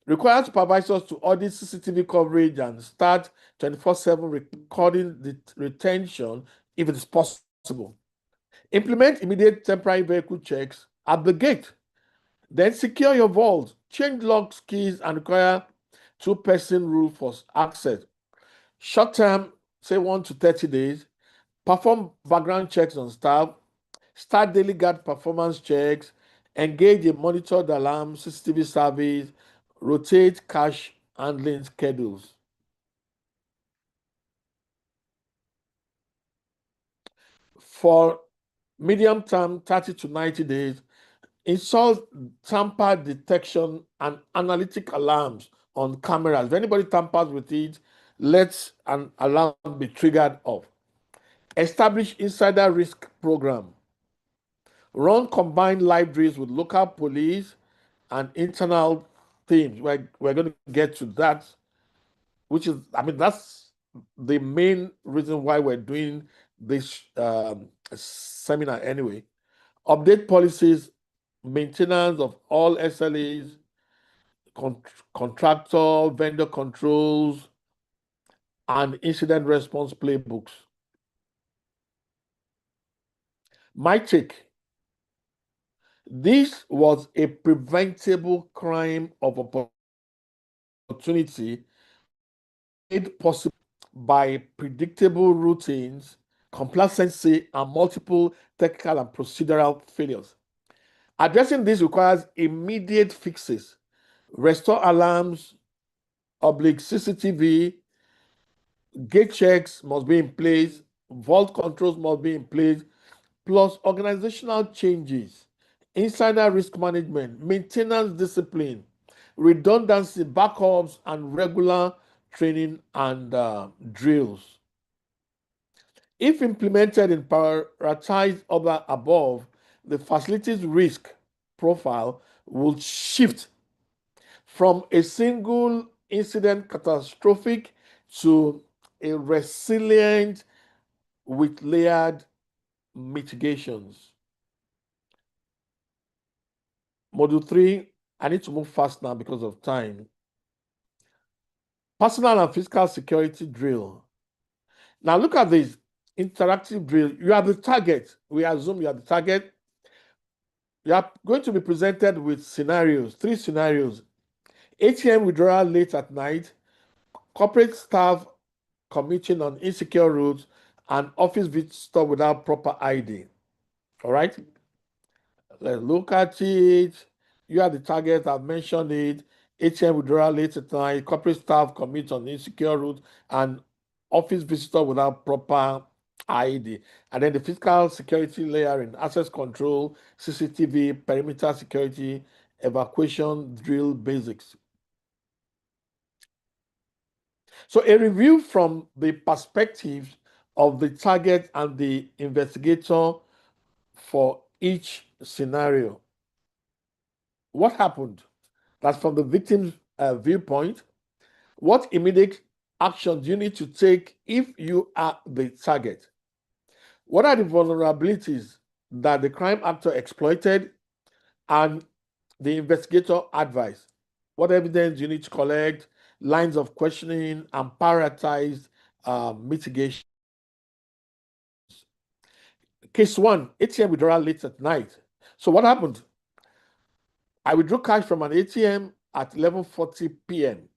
Require supervisors to audit CCTV coverage and start 24/7 recording the retention if it is possible. Implement immediate temporary vehicle checks at the gate. Then secure your vault. Change locks, keys, and require 2-person rule for access. Short term, say 1 to 30 days. Perform background checks on staff. Start daily guard performance checks. Engage in monitored alarm, CCTV service. Rotate cash handling schedules. For medium term, 30 to 90 days, install tamper detection and analytic alarms on cameras. If anybody tampers with it, let an alarm be triggered off. Establish insider risk program. Run combined live drills with local police and internal teams. We're going to get to that, which is, I mean, that's the main reason why we're doing this seminar anyway. Update policies, maintenance of all SLAs, contractor, vendor controls, and incident response playbooks. My take, this was a preventable crime of opportunity made possible by predictable routines, complacency, and multiple technical and procedural failures. Addressing this requires immediate fixes. Restore alarms, CCTV, gate checks must be in place, vault controls must be in place, plus organizational changes, insider risk management, maintenance discipline, redundancy, backups, and regular training and drills. If implemented and prioritized over above, the facility's risk profile will shift from a single incident catastrophic to a resilient with layered mitigations. Module 3, I need to move fast now because of time. Personal and physical security drill. Now look at this interactive drill. You are the target. We assume you are the target. You are going to be presented with scenarios, 3 scenarios. ATM withdrawal late at night, corporate staff commuting on insecure routes, and office visitor without proper ID. All right? Let's look at it. You are the target. I've mentioned it. ATM withdrawal late at night, corporate staff commit on insecure route, and office visitor without proper ID. And then the physical security layer in access control, CCTV, perimeter security, evacuation drill basics. So a review from the perspective of the target and the investigator for each scenario. What happened? That's from the victim's viewpoint. What immediate action do you need to take if you are the target? What are the vulnerabilities that the crime actor exploited and the investigator advised? What evidence do you need to collect? Lines of questioning and prioritized mitigation. Case 1, ATM withdrawal late at night. So what happened? I withdrew cash from an ATM at 11:40 p.m.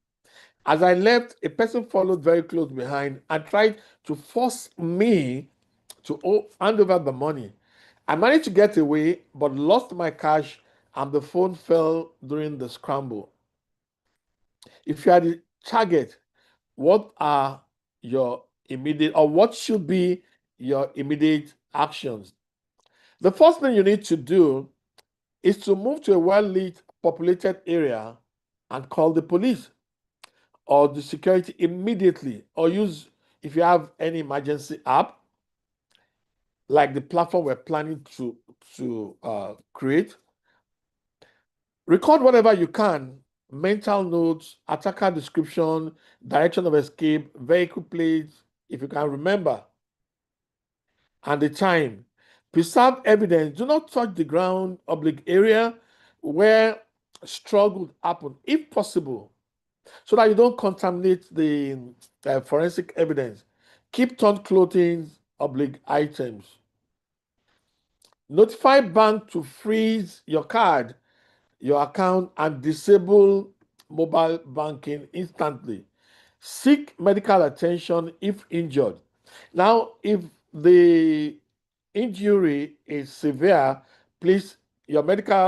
As I left, a person followed very close behind and tried to force me to hand over the money. I managed to get away, but lost my cash and the phone fell during the scramble. If you are the target, what are your immediate, or what should be your immediate actions? The first thing you need to do is to move to a well-lit, populated area and call the police or the security immediately, or use, if you have any emergency app, like the platform we're planning to create. Record whatever you can, mental notes, attacker description, direction of escape, vehicle plates, if you can remember, and the time. Preserve evidence. Do not touch the ground area where struggle happened, if possible, so that you don't contaminate the forensic evidence. Keep torn clothing, items. Notify bank to freeze your card, your account, and disable mobile banking instantly. Seek medical attention if injured. Now, if the injury is severe, please,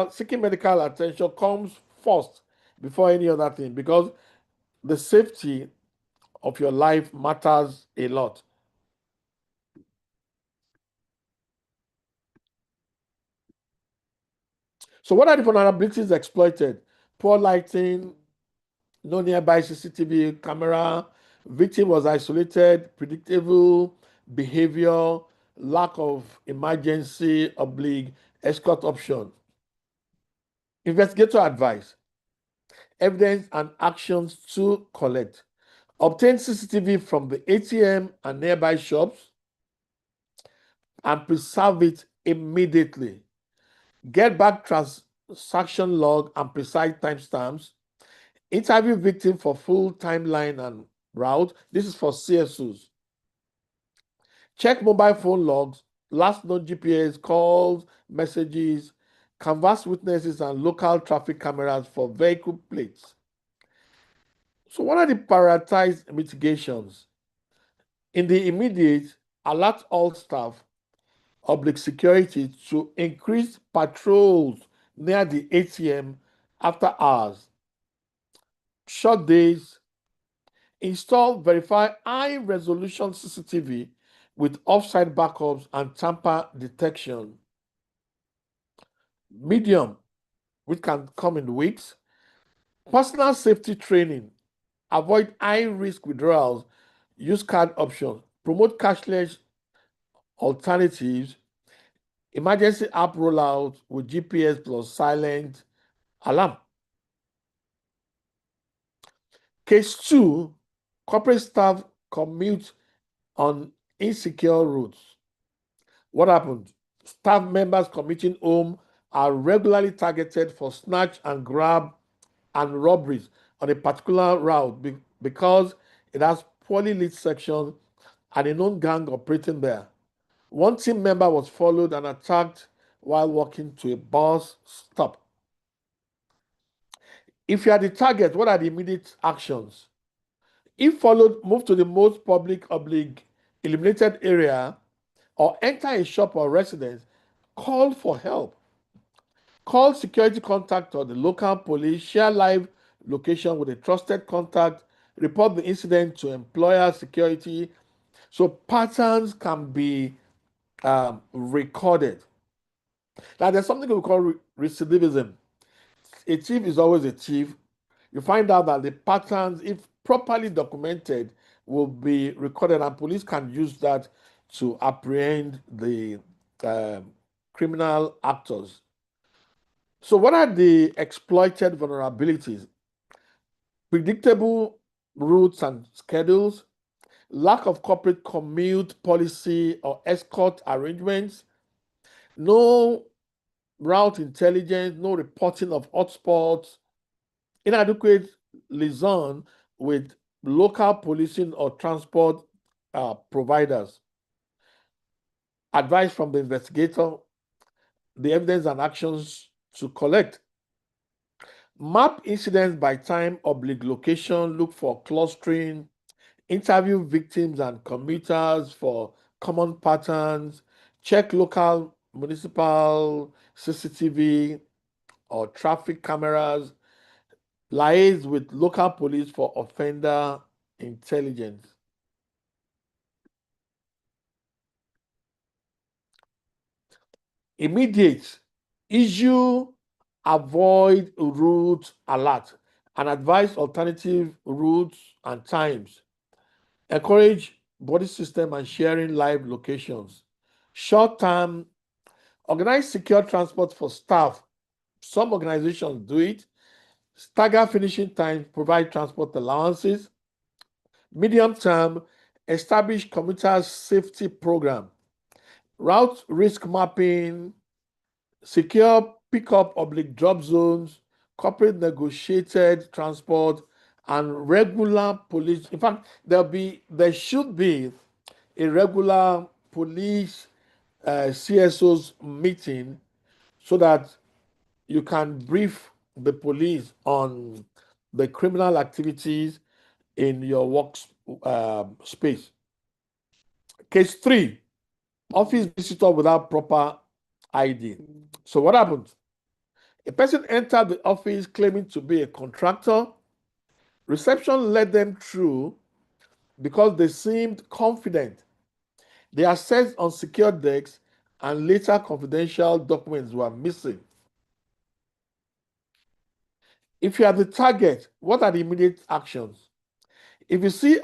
seeking medical attention comes first before any other thing, because the safety of your life matters a lot. So what are the vulnerabilities exploited? Poor lighting, no nearby CCTV camera, Victim was isolated, predictable behavior, lack of emergency oblique escort option. Investigator advice, evidence and actions to collect. Obtain CCTV from the ATM and nearby shops and preserve it immediately. Get back transaction log and precise timestamps. Interview victim for full timeline and route. This is for CSOs. Check mobile phone logs, last known GPS, calls, messages, canvass witnesses, and local traffic cameras for vehicle plates. So what are the prioritized mitigations? In the immediate, alert all staff, oblique security to increase patrols near the ATM after hours. Short days, install verify high resolution CCTV with offsite backups and tamper detection. Medium, which can come in weeks. Personal safety training, avoid high risk withdrawals, use card options, promote cashless alternatives, emergency app rollout with GPS plus silent alarm. Case 2, corporate staff commute on insecure routes. What happened? Staff members commuting home are regularly targeted for snatch and grab and robberies on a particular route because it has poorly lit sections and a known gang operating there. One team member was followed and attacked while walking to a bus stop. If you are the target, what are the immediate actions? If followed, move to the most public oblique illuminated area or enter a shop or residence, call for help. Call security contact or the local police, share live location with a trusted contact, report the incident to employer security so patterns can be recorded. Now, there's something we call recidivism. A thief is always a thief. You find out that the patterns, if properly documented, will be recorded, and police can use that to apprehend the criminal actors. So what are the exploited vulnerabilities? Predictable routes and schedules, lack of corporate commute policy or escort arrangements, no route intelligence, no reporting of hotspots, inadequate liaison with local policing or transport providers. Advice from the investigator, the evidence and actions to collect. Map incidents by time, oblique location, look for clustering, interview victims and commuters for common patterns, check local municipal CCTV or traffic cameras, liaise with local police for offender intelligence. Immediate, issue avoid route alert and advise alternative routes and times. Encourage body system and sharing live locations. Short term, organize secure transport for staff. Some organizations do it. Stagger finishing time, provide transport allowances. Medium term, establish commuters safety program. Route risk mapping, secure pickup oblique drop zones, corporate negotiated transport, and regular police. In fact, there should be a regular police CSOs meeting so that you can brief the police on the criminal activities in your work space. Case 3, office visitor without proper ID. So what happens? A person entered the office claiming to be a contractor. Reception led them through because they seemed confident. They accessed unsecured decks and later confidential documents were missing. If you are the target, what are the immediate actions? If you see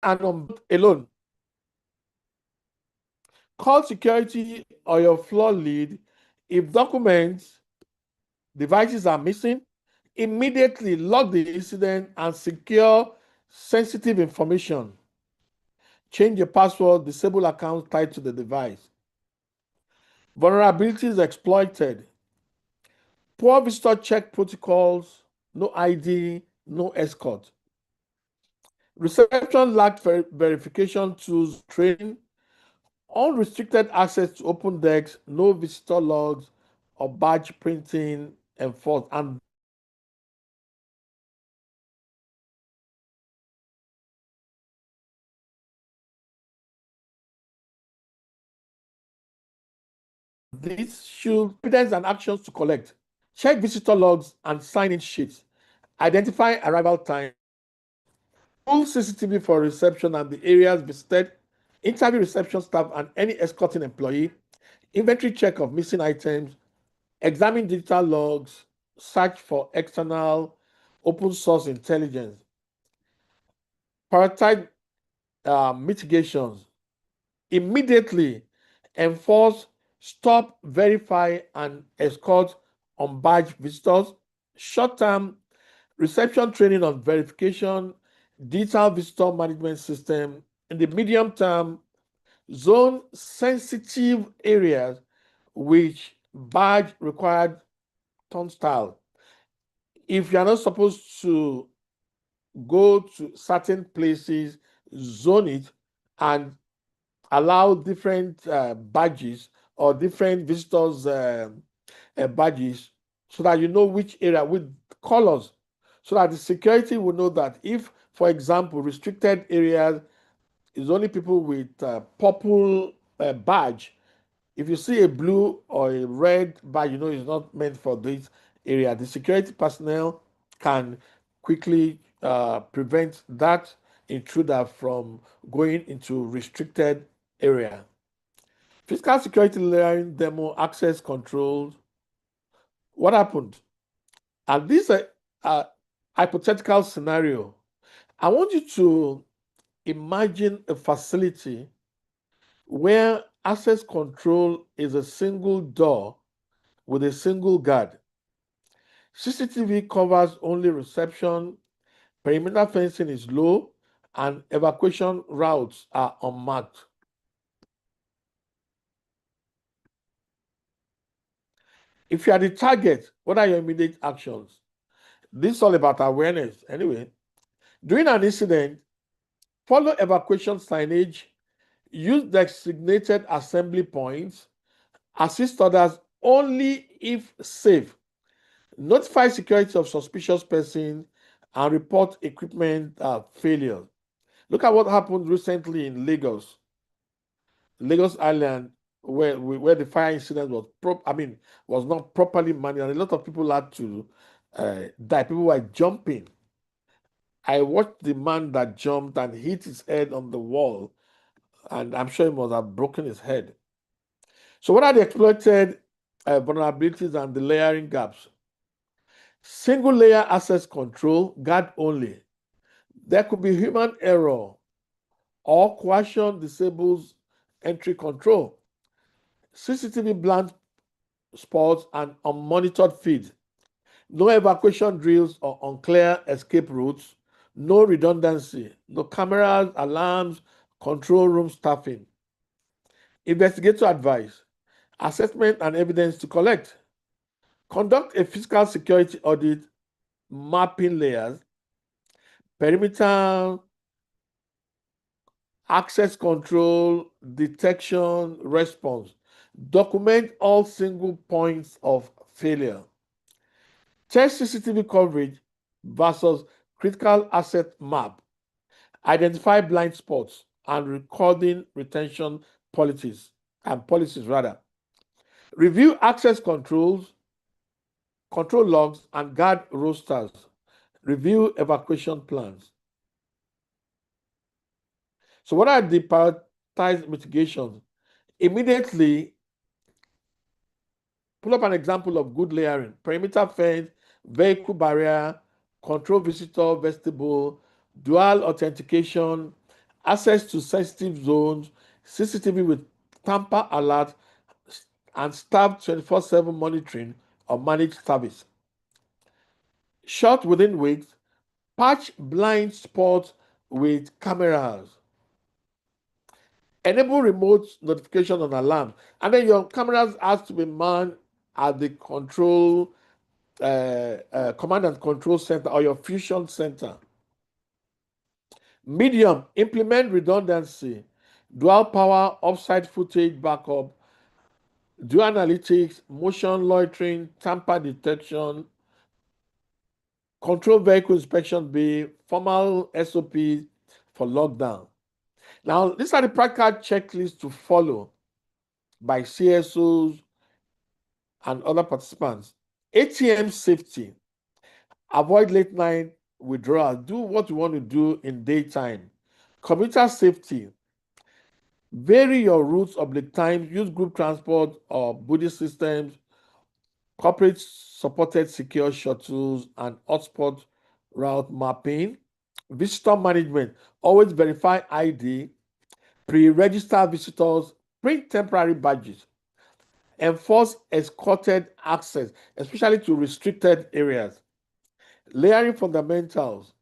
and on alone. Call security or your floor lead if documents, devices are missing. Immediately log the incident and secure sensitive information. Change your password, disable accounts tied to the device. Vulnerabilities exploited. Poor visitor check protocols, no ID, no escort. Reception lacked verification tools, training, unrestricted access to open decks, no visitor logs or badge printing enforced. And this should evidence and actions to collect. Check visitor logs and sign-in sheets. Identify arrival time. Full CCTV for reception and the areas visited. Interview reception staff and any escorting employee. Inventory check of missing items. Examine digital logs. Search for external open source intelligence. Prioritize mitigations. Immediately enforce, stop, verify, and escort unbadged visitors. Short-term reception training on verification, digital visitor management system. In the medium term, zone sensitive areas which badge required turnstile. If you are not supposed to go to certain places, zone it and allow different badges or different visitors badges so that you know which area with colors, so that the security will know that if, for example, restricted areas is only people with purple badge. If you see a blue or a red badge, you know it's not meant for this area. The security personnel can quickly prevent that intruder from going into restricted area. Physical security layering demo access controls. What happened? And this is a hypothetical scenario. I want you to imagine a facility where access control is a single door with a single guard. CCTV covers only reception, perimeter fencing is low, and evacuation routes are unmarked. If you are the target, what are your immediate actions? This is all about awareness. Anyway, during an incident, follow evacuation signage, use designated assembly points, assist others only if safe, notify security of suspicious person, and report equipment failure. Look at what happened recently in Lagos Island, where the fire incident was not properly managed, and a lot of people had to die. People were jumping. I watched the man that jumped and hit his head on the wall, and I'm sure he must have broken his head. So what are the exploited vulnerabilities and the layering gaps? Single layer access control, guard only. There could be human error or coercion disables entry control. CCTV blind spots and unmonitored feed. No evacuation drills or unclear escape routes. No redundancy. No cameras, alarms, control room staffing. Investigator advice. Assessment and evidence to collect. Conduct a physical security audit, mapping layers, perimeter, access control, detection, response. Document all single points of failure. Test CCTV coverage versus critical asset map. Identify blind spots and recording retention policies. Review access controls, control logs, and guard rosters. Review evacuation plans. So what are the prioritized mitigations? Immediately, pull up an example of good layering. Perimeter fence, vehicle barrier, control visitor vestibule, dual authentication, access to sensitive zones, CCTV with tamper alert, and staff 24/7 monitoring of managed service. Shot within weeks, patch blind spots with cameras. Enable remote notification on alarm, and then your cameras have to be manned at the control command and control center or your fusion center. Medium, implement redundancy, dual power, offsite footage backup, dual analytics, motion loitering, tamper detection, control vehicle inspection bay, formal SOP for lockdown. Now, these are the practical checklists to follow by CSOs and other participants. ATM safety, avoid late night withdrawal, do what you want to do in daytime. Commuter safety, vary your routes of the time, use group transport or buddy systems, corporate supported secure shuttles, and hotspot route mapping. Visitor management, always verify ID, pre-register visitors, print temporary badges, enforce escorted access, especially to restricted areas. Layering fundamentals,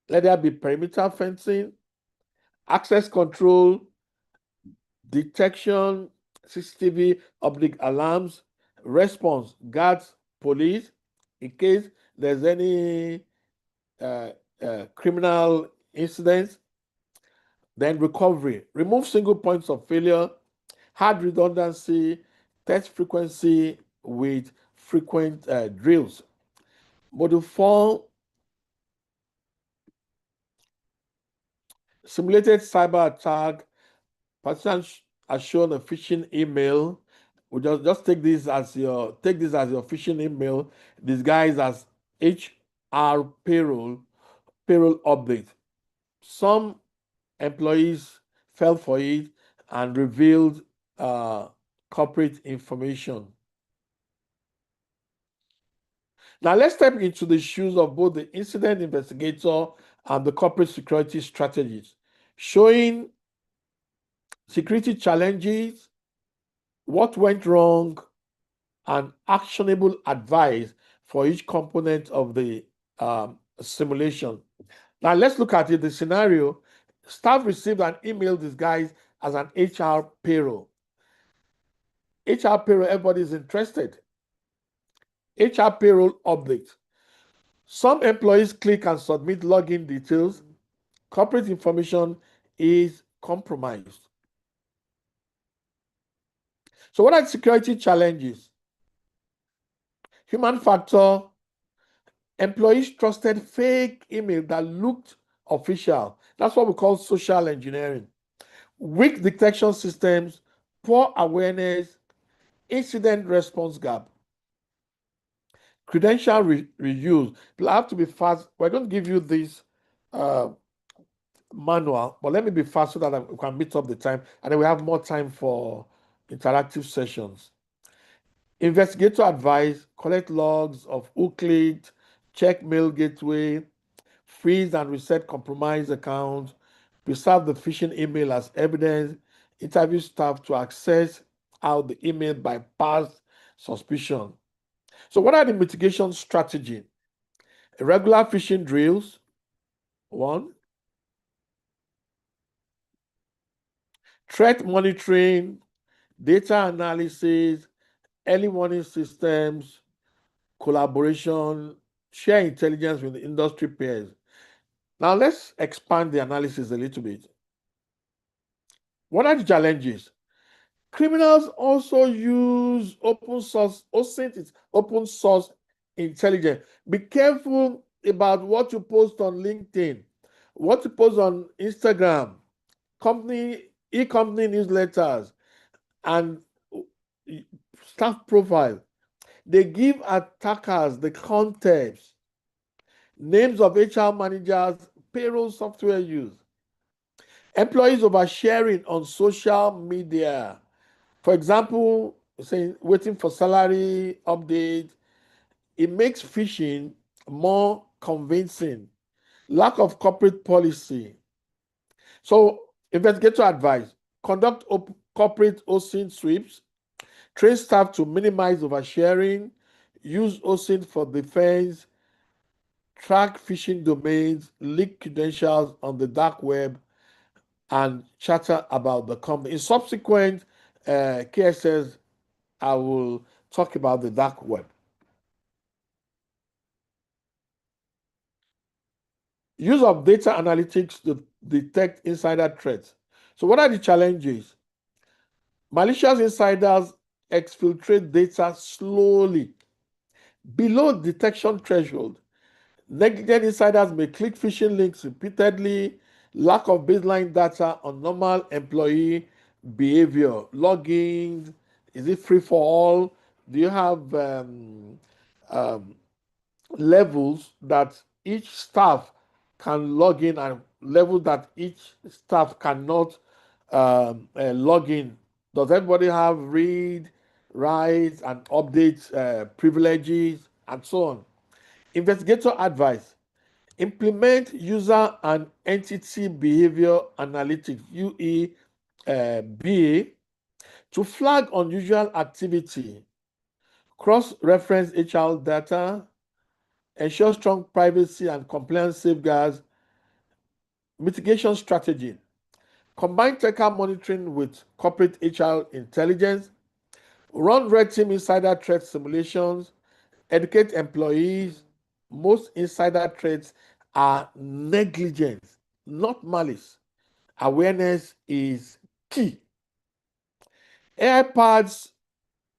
let there be perimeter fencing, access control, detection, CCTV, alarms, response, guards, police, in case there's any criminal incidents. Then recovery, remove single points of failure, hard redundancy, test frequency with frequent drills. Module 4, simulated cyber attack. Participants are shown a phishing email. We just take this as your phishing email, disguised as HR payroll update. Some employees fell for it and revealed corporate information. Now let's step into the shoes of both the incident investigator and the corporate security strategist, showing security challenges, what went wrong, and actionable advice for each component of the simulation. Now let's look at it. The scenario: staff received an email disguised as an HR payroll. HR payroll, everybody is interested. HR payroll update. Some employees click and submit login details. Corporate information is compromised. So what are the security challenges? Human factor. Employees trusted fake email that looked official. That's what we call social engineering. Weak detection systems, poor awareness, incident response gap. Credential reuse. You'll have to be fast. We're going to give you this manual, but let me be fast so that we can meet up the time, and then we have more time for interactive sessions. Investigator advice, collect logs of who clicked, check mail gateway, freeze and reset compromised accounts, preserve the phishing email as evidence, interview staff to access how the email bypassed suspicion. So what are the mitigation strategies? Regular phishing drills, 1. Threat monitoring, data analysis, early warning systems, collaboration, share intelligence with the industry peers. Now let's expand the analysis a little bit. What are the challenges? Criminals also use open source, OSINT is open source intelligence. Be careful about what you post on LinkedIn, what you post on Instagram, e-company newsletters, and staff profile. They give attackers the context, names of HR managers, payroll software use. Employees oversharing on social media. For example, saying waiting for salary update. It makes phishing more convincing. Lack of corporate policy. So, investigator advice: conduct corporate OSINT sweeps, train staff to minimize oversharing, use OSINT for defense, track phishing domains, leak credentials on the dark web, and chatter about the company. In subsequent KSS, I will talk about the dark web. Use of data analytics to detect insider threats. So what are the challenges? Malicious insiders exfiltrate data slowly, below detection threshold. Negligent insiders may click phishing links repeatedly. Lack of baseline data on normal employee behavior. Logins, is it free for all? Do you have levels that each staff can log in and levels that each staff cannot log in? Does everybody have read, write, and update privileges and so on? Investigator advice: implement user and entity behavior analytics (UEBA) to flag unusual activity, cross-reference HR data, ensure strong privacy and compliance safeguards. Mitigation strategy: combine tracker monitoring with corporate HR intelligence, run red team insider threat simulations, educate employees. Most insider threats are negligence, not malice. Awareness is key. AI-powered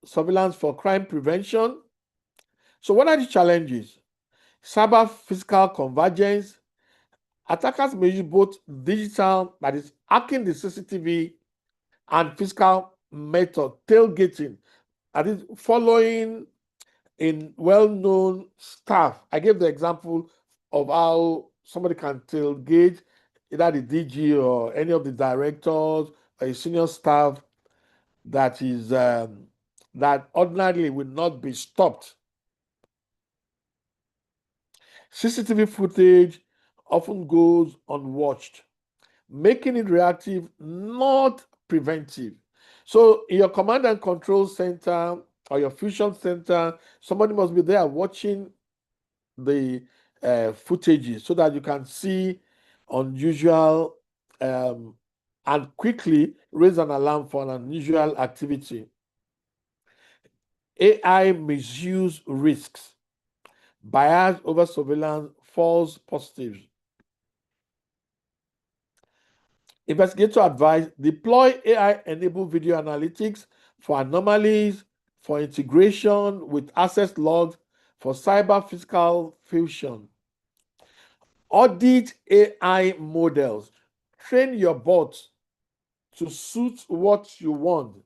surveillance for crime prevention. So what are the challenges? Cyber physical convergence. Attackers may use both digital, that is hacking the CCTV, and physical method, tailgating, that is following in well-known staff. I gave the example of how somebody can tailgate either the DG or any of the directors or a senior staff that is that ordinarily will not be stopped. CCTV footage often goes unwatched, making it reactive, not preventive. So in your command and control center or your fusion center, somebody must be there watching the footages so that you can see unusual and quickly raise an alarm for an unusual activity. AI misuse risks, bias over surveillance, false positives. Investigator advice: deploy AI-enabled video analytics for anomalies, for integration with access logs, for cyber physical fusion. Audit AI models. Train your bots to suit what you want,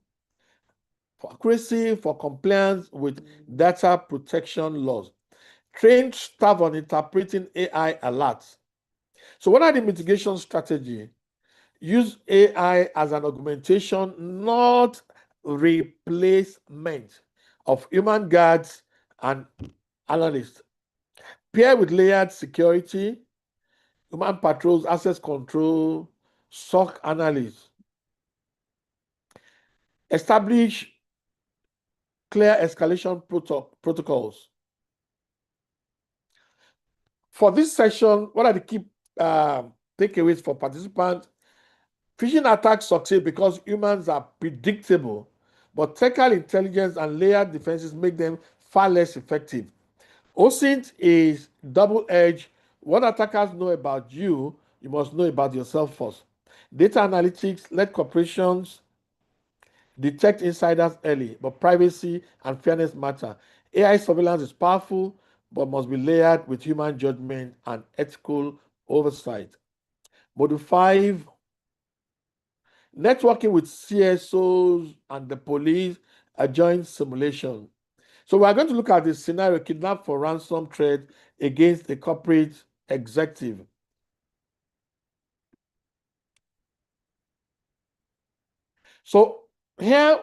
for accuracy, for compliance with data protection laws. Train staff on interpreting AI alerts. So what are the mitigation strategies? Use AI as an augmentation, not replacement of human guards and analysts. Pair with layered security, human patrols, access control, SOC analysts. Establish clear escalation protocols. For this session, what are the key takeaways for participants? Phishing attacks succeed because humans are predictable, but technical intelligence and layered defenses make them far less effective. OSINT is double-edged. What attackers know about you, you must know about yourself first. Data analytics let corporations detect insiders early, but privacy and fairness matter. AI surveillance is powerful, but must be layered with human judgment and ethical oversight. Module 5, networking with CSOs and the police, a joint simulation. So we're going to look at the scenario: kidnap for ransom threat against a corporate executive. So here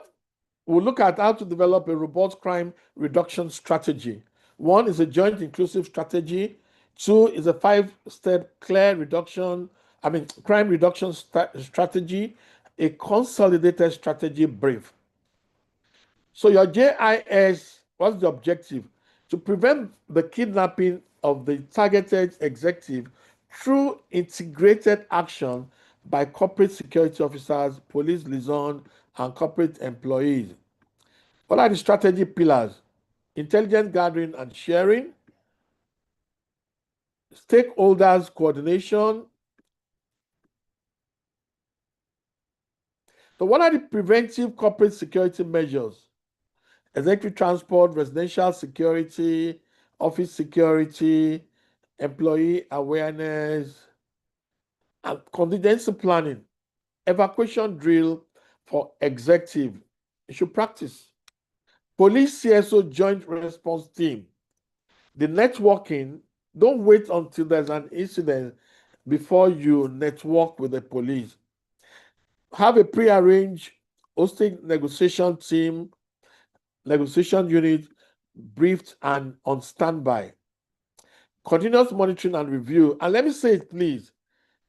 we'll look at how to develop a robust crime reduction strategy. 1 is a joint inclusive strategy. 2 is a 5-step clear reduction crime reduction strategy, a consolidated strategy brief. So your JIS, what's the objective? To prevent the kidnapping of the targeted executive through integrated action by corporate security officers, police liaison, and corporate employees. What are the strategy pillars? Intelligence gathering and sharing, stakeholders coordination. So what are the preventive corporate security measures? Executive transport, residential security, office security, employee awareness, and contingency planning, evacuation drill for executive. You should practice. Police CSO joint response team. The networking, don't wait until there's an incident before you network with the police. Have a pre-arranged hosting negotiation team, negotiation unit briefed and on standby. Continuous monitoring and review. And let me say it, please.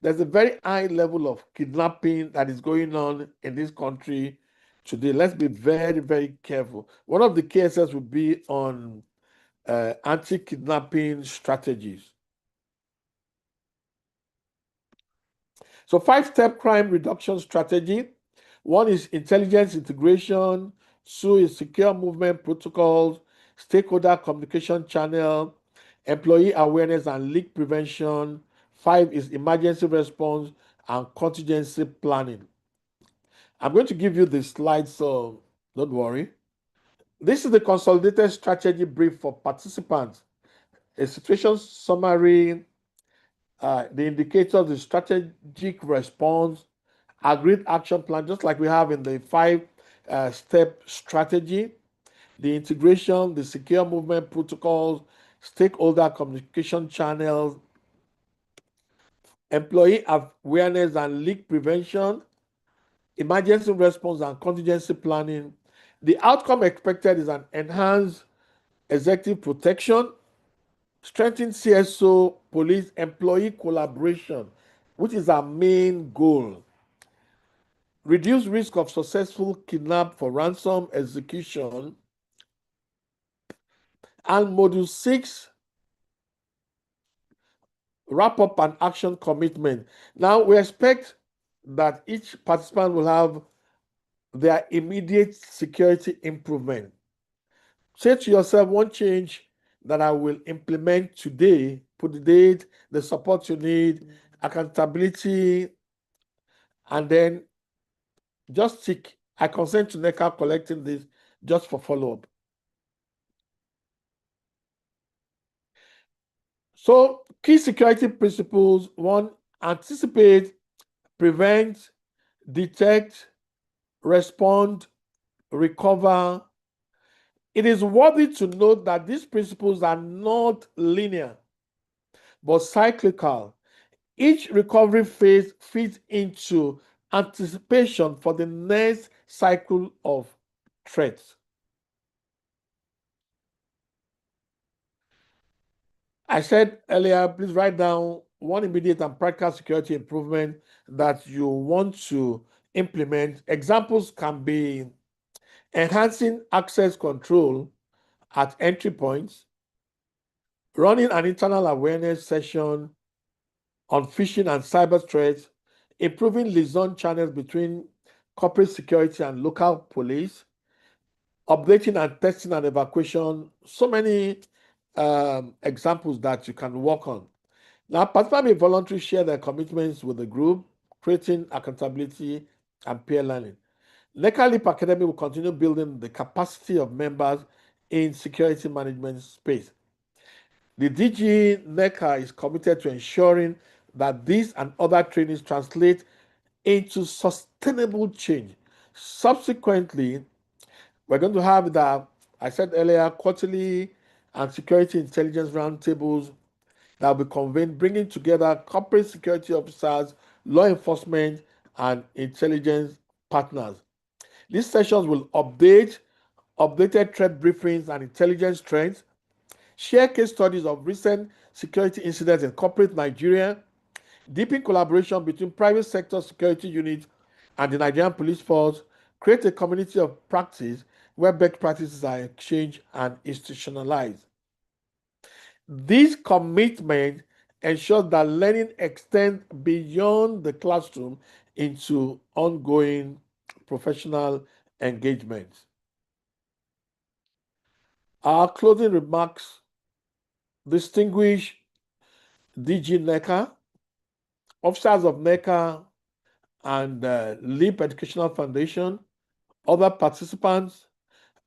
There's a very high level of kidnapping that is going on in this country today. Let's be very, very careful. One of the cases would be on anti-kidnapping strategies. So 5-step crime reduction strategy. 1 is intelligence integration. 2 is secure movement protocols, stakeholder communication channel, employee awareness and leak prevention. 5 is emergency response and contingency planning. I'm going to give you the slides, so don't worry. This is the consolidated strategy brief for participants. A situation summary, the indicators, the strategic response, agreed action plan, just like we have in the 5-step strategy, the integration, the secure movement protocols, stakeholder communication channels, employee awareness and leak prevention, emergency response and contingency planning. The outcome expected is an enhanced executive protection, strengthened CSO police employee collaboration, which is our main goal. Reduce risk of successful kidnap for ransom execution. And Module 6, wrap up an action commitment. Now, we expect that each participant will have their immediate security improvement. Say to yourself, one change that I will implement today, put the date, the support you need, accountability, and then just tick, I consent to NECA collecting this just for follow-up. So key security principles: 1, anticipate, prevent, detect, respond, recover. It is worthy to note that these principles are not linear, but cyclical. Each recovery phase fits into anticipation for the next cycle of threats. I said earlier, please write down 1 immediate and practical security improvement that you want to implement. Examples can be enhancing access control at entry points, running an internal awareness session on phishing and cyber threats, improving liaison channels between corporate security and local police, updating and testing and evacuation. So many examples that you can work on. Now, participants may voluntarily share their commitments with the group, creating accountability and peer learning. NECA Leap Academy will continue building the capacity of members in security management space. The DG NECA is committed to ensuring that these and other trainings translate into sustainable change. Subsequently, we're going to have I said earlier, quarterly and security intelligence roundtables that will be convened, bringing together corporate security officers, law enforcement, and intelligence partners. These sessions will updated threat briefings and intelligence trends, share case studies of recent security incidents in corporate Nigeria, Deepen collaboration between private sector security units and the Nigerian police force. Create a community of practice where best practices are exchanged and institutionalized. This commitment ensures that learning extends beyond the classroom into ongoing professional engagement. Our closing remarks, distinguished DG NECA, officers of NECA and LEAP Educational Foundation, other participants,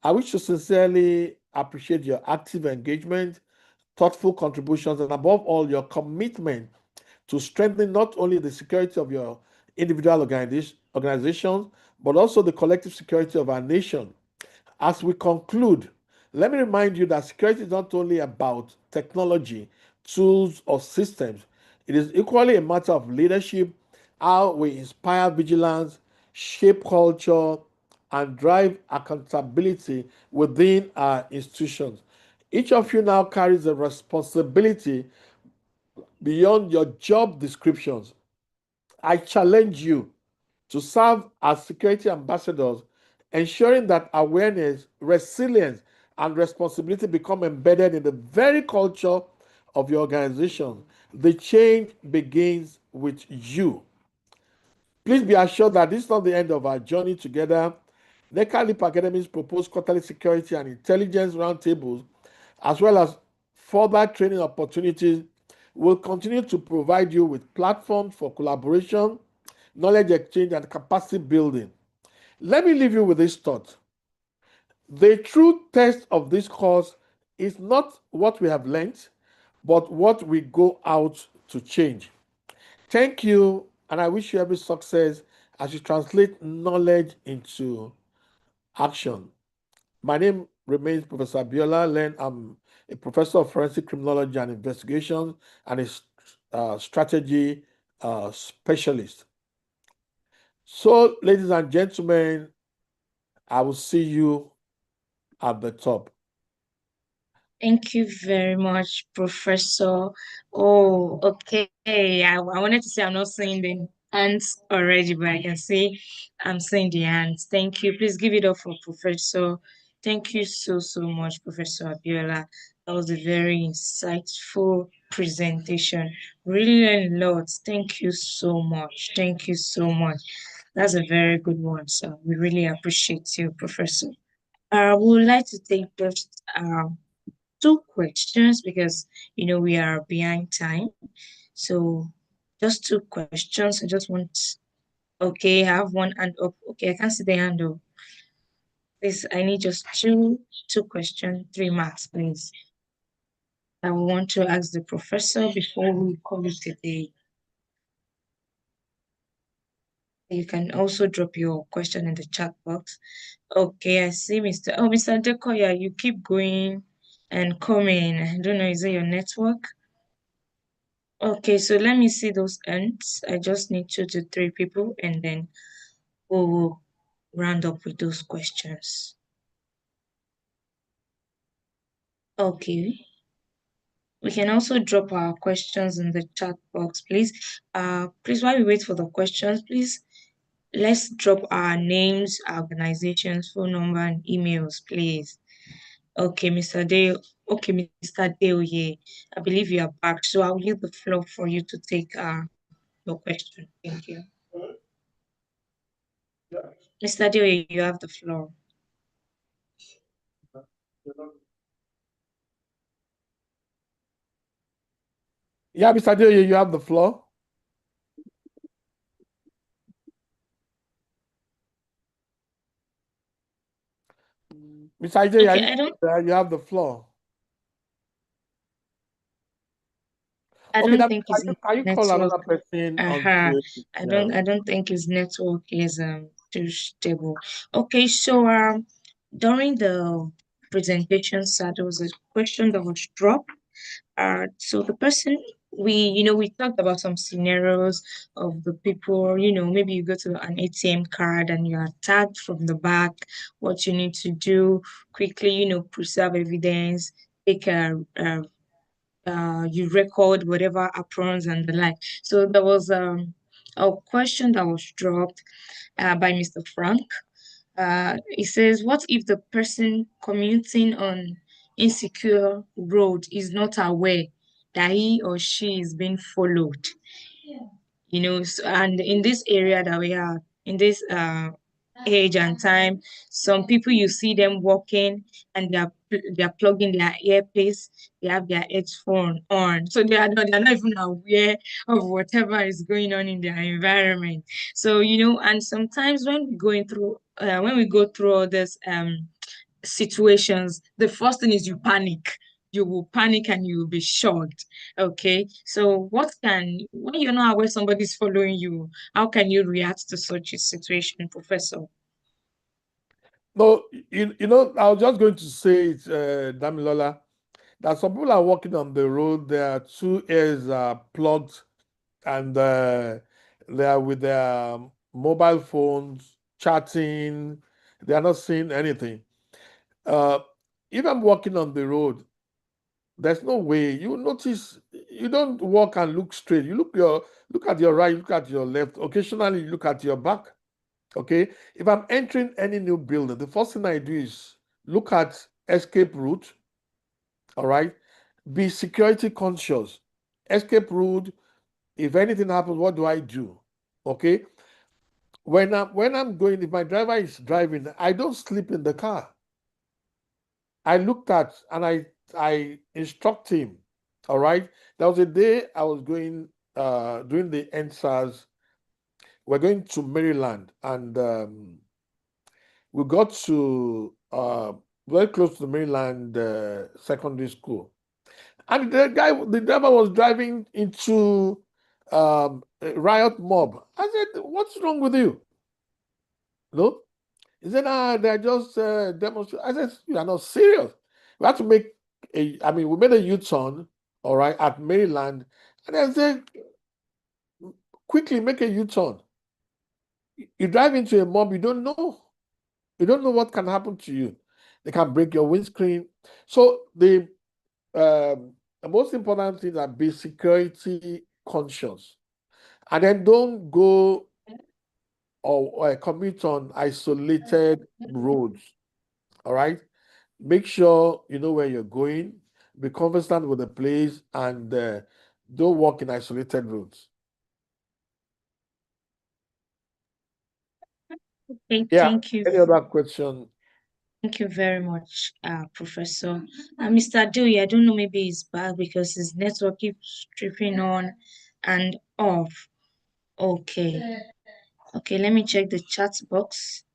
I wish to sincerely appreciate your active engagement, thoughtful contributions, and above all, your commitment to strengthen not only the security of your individual organizations, but also the collective security of our nation. As we conclude, let me remind you that security is not only about technology, tools, or systems. It is equally a matter of leadership, how we inspire vigilance, shape culture, and drive accountability within our institutions. Each of you now carries a responsibility beyond your job descriptions. I challenge you to serve as security ambassadors, ensuring that awareness, resilience, and responsibility become embedded in the very culture of your organization. The change begins with you. Please be assured that this is not the end of our journey together. NECA LEAP Academy's proposed quarterly security and intelligence roundtables, as well as further training opportunities, will continue to provide you with platforms for collaboration, knowledge exchange, and capacity building. Let me leave you with this thought. The true test of this course is not what we have learned, but what we go out to change. Thank you, and I wish you every success as you translate knowledge into action. My name remains Professor Abiola Len. I'm a professor of forensic criminology and investigation and a strategy specialist. So, ladies and gentlemen, I will see you at the top. Thank you very much, Professor. Oh, okay. I wanted to say I'm not seeing the hands already, but I can see I'm seeing the hands. Thank you. Please give it up for Professor. Thank you so much, Professor Abiola. That was a very insightful presentation. Really learned a lot. Thank you so much. Thank you so much. That's a very good one. So we really appreciate you, Professor. We would like to take just 2 questions because we are behind time. So just 2 questions. I just want. Okay, I have one hand up. Okay, I can't see the hand up. Please, I need just two questions, 3 marks, please. I want to ask the professor before we call it a day. You can also drop your question in the chat box. Okay, I see Mr. Dekoya, you keep going and coming. I don't know, is it your network? Okay, so let me see those ends. I just need 2 to 3 people and then we will round up with those questions. Okay. We can also drop our questions in the chat box, please. Please, while we wait for the questions, please, let's drop our names, our organizations, phone number, and emails, please. Okay, Mr. Dale. Okay, Mr. Dale, yeah. I believe you are back, so I'll leave the floor for you to take your question. Thank you. Mr. Dale, you have the floor. Yeah, Mr. Adeoye, you have the floor. Mr. Adeoye, Okay, you have the floor. I Okay, don't think his can you call network. another person? I don't think his network is too stable. Okay, so during the presentation, there was a question that was dropped. So the person we talked about some scenarios of the people, maybe you go to an ATM card and you are tagged from the back, what you need to do quickly, preserve evidence, take a you record whatever happens and the like. So there was a question that was dropped by Mr. Frank. It says, what if the person commuting on insecure road is not aware that he or she is being followed? You know, so, and in this area that we are, in this age and time, some people you see them walking and they're plugging their earpiece, they have their headphone on, so they're not even aware of whatever is going on in their environment. So you know, and sometimes when we go through all this situations, the first thing is you panic. You will panic and you will be shocked. Okay. So when you're not aware somebody's following you, how can you react to such a situation, Professor? No, you know, I was just going to say it, Damilola, that some people are walking on the road, their 2 ears are plugged, and they are with their mobile phones chatting, they are not seeing anything. If I'm walking on the road, there's no way you notice. You don't walk and look straight. You look at your right, look at your left. Occasionally, you look at your back. Okay. If I'm entering any new building, the first thing I do is look at escape route. All right. Be security conscious. Escape route. If anything happens, what do I do? Okay. When I'm going, if my driver is driving, I don't sleep in the car. I looked at and I instruct him. All right. There was a day I was going doing the NSAS. We're going to Maryland, and we got to very close to the Maryland secondary school. And the driver was driving into a riot mob. I said, "What's wrong with you?" No? He said, they're just demonstrating. I said, "You are not serious." We had to we made a U-turn, all right, at Maryland. And I said, quickly make a U-turn. You drive into a mob, you don't know. You don't know what can happen to you. They can break your windscreen. So the most important thing is be security conscious. And then don't go or commute on isolated roads. All right. Make sure you know where you're going, be conversant with the place, and don't walk in isolated roads. Okay, Yeah. thank you. Any other question? Thank you very much, Professor. Mr. Dewey, I don't know, maybe he's back because his network keeps tripping on and off. Okay. Okay, let me check the chat box.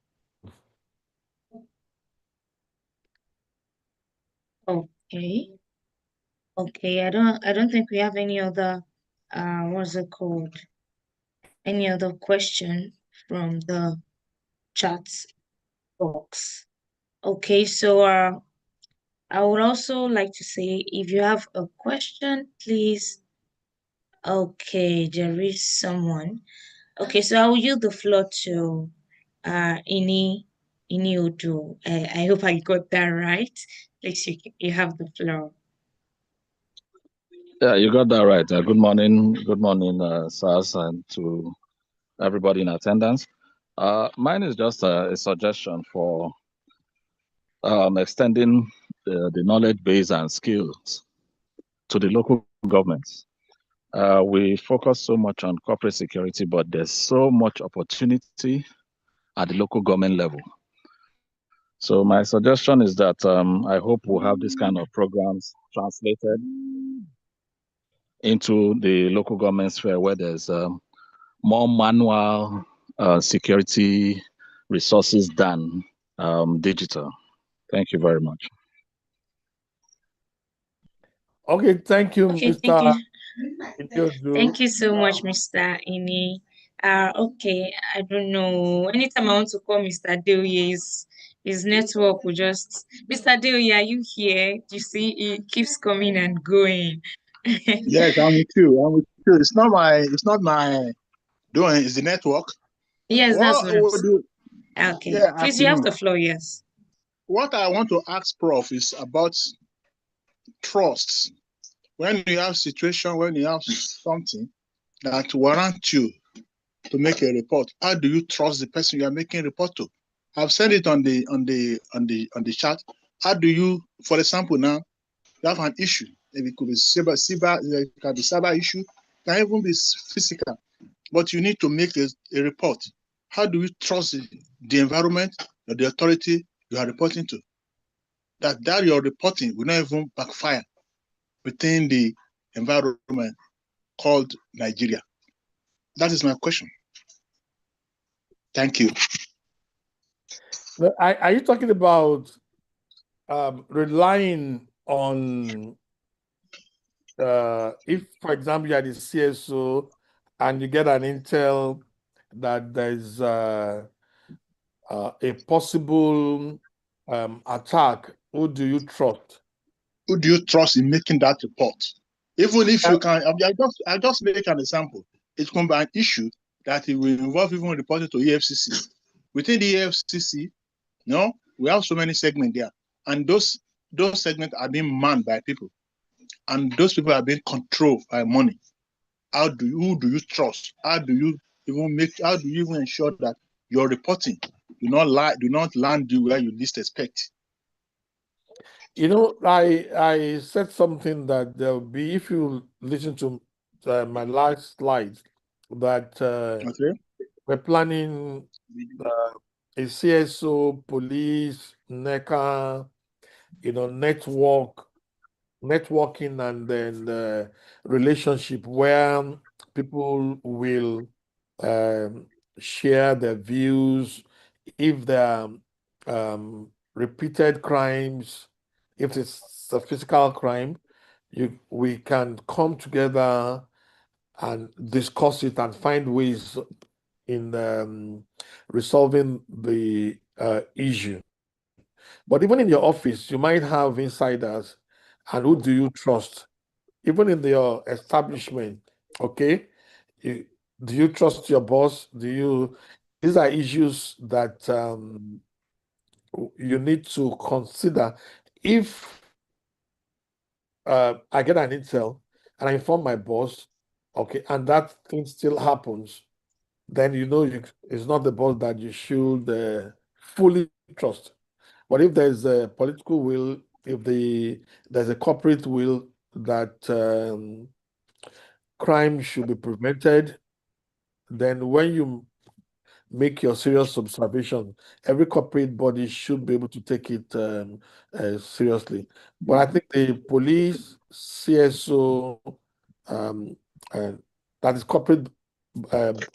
Okay. Okay, I don't think we have any other what's it called? Any other question from the chat box. Okay, so I would also like to say, if you have a question, please. Okay, there is someone. Okay, so I will yield the floor to Ini Udu. I hope I got that right. Please, you have the floor. Yeah, you got that right. Good morning, SARS, and to everybody in attendance. Mine is just a suggestion for extending the knowledge base and skills to the local governments. We focus so much on corporate security, but there's so much opportunity at the local government level. So my suggestion is that I hope we'll have this kind of programs translated into the local government sphere where there's more manual security resources than digital. Thank you very much. Okay, thank you, Okay, Mr. thank you. Thank you so much, Mr. Ini. Okay, I don't know. Anytime I want to call Mr. Dewey, his network will just. Mr. Dewey, are you here? You see, he keeps coming and going. Yes, I'm with you. I'm with you. It's not my doing. It's the network. Yes, that's what I'm saying. Okay. Yeah, please, you have the floor. Yes. What I want to ask Prof is about trust. when you have situation, when you have something that warrant you to make a report, how do you trust the person you are making a report to? I've sent it on the chat. How do you, for example, now you have an issue. Maybe it could be it can be cyber issue, it can even be physical, but you need to make a report. How do you trust the environment or the authority you are reporting to? That your reporting will not even backfire within the environment called Nigeria. That is my question. Thank you. Are you talking about relying on if, for example, you are the CSO and you get an intel that there's a possible attack, who do you trust? Who do you trust in making that report? Even if you can, I just make an example. It can be an issue that it will involve even reporting to EFCC. Within the EFCC, we have so many segments there, and those segments are being manned by people, and those people are being controlled by money. Who do you trust? How do you even ensure that your reporting do not land you where you least expect? I said something that there will be, if you listen to my last slide, that we're planning a CSO, police, NECA, networking, and then relationship where people will share their views. If there are repeated crimes, if it's a physical crime, we can come together and discuss it and find ways in resolving the issue. But even in your office, you might have insiders, and who do you trust? Even in your establishment, okay? Do you trust your boss? These are issues that you need to consider. If I get an intel and I inform my boss, okay, and that thing still happens, then it's not the boss that you should fully trust. But if there's a political will, if there's a corporate will that crime should be prevented, then when you make your serious observation, every corporate body should be able to take it seriously. But I think the police, CSO, that is corporate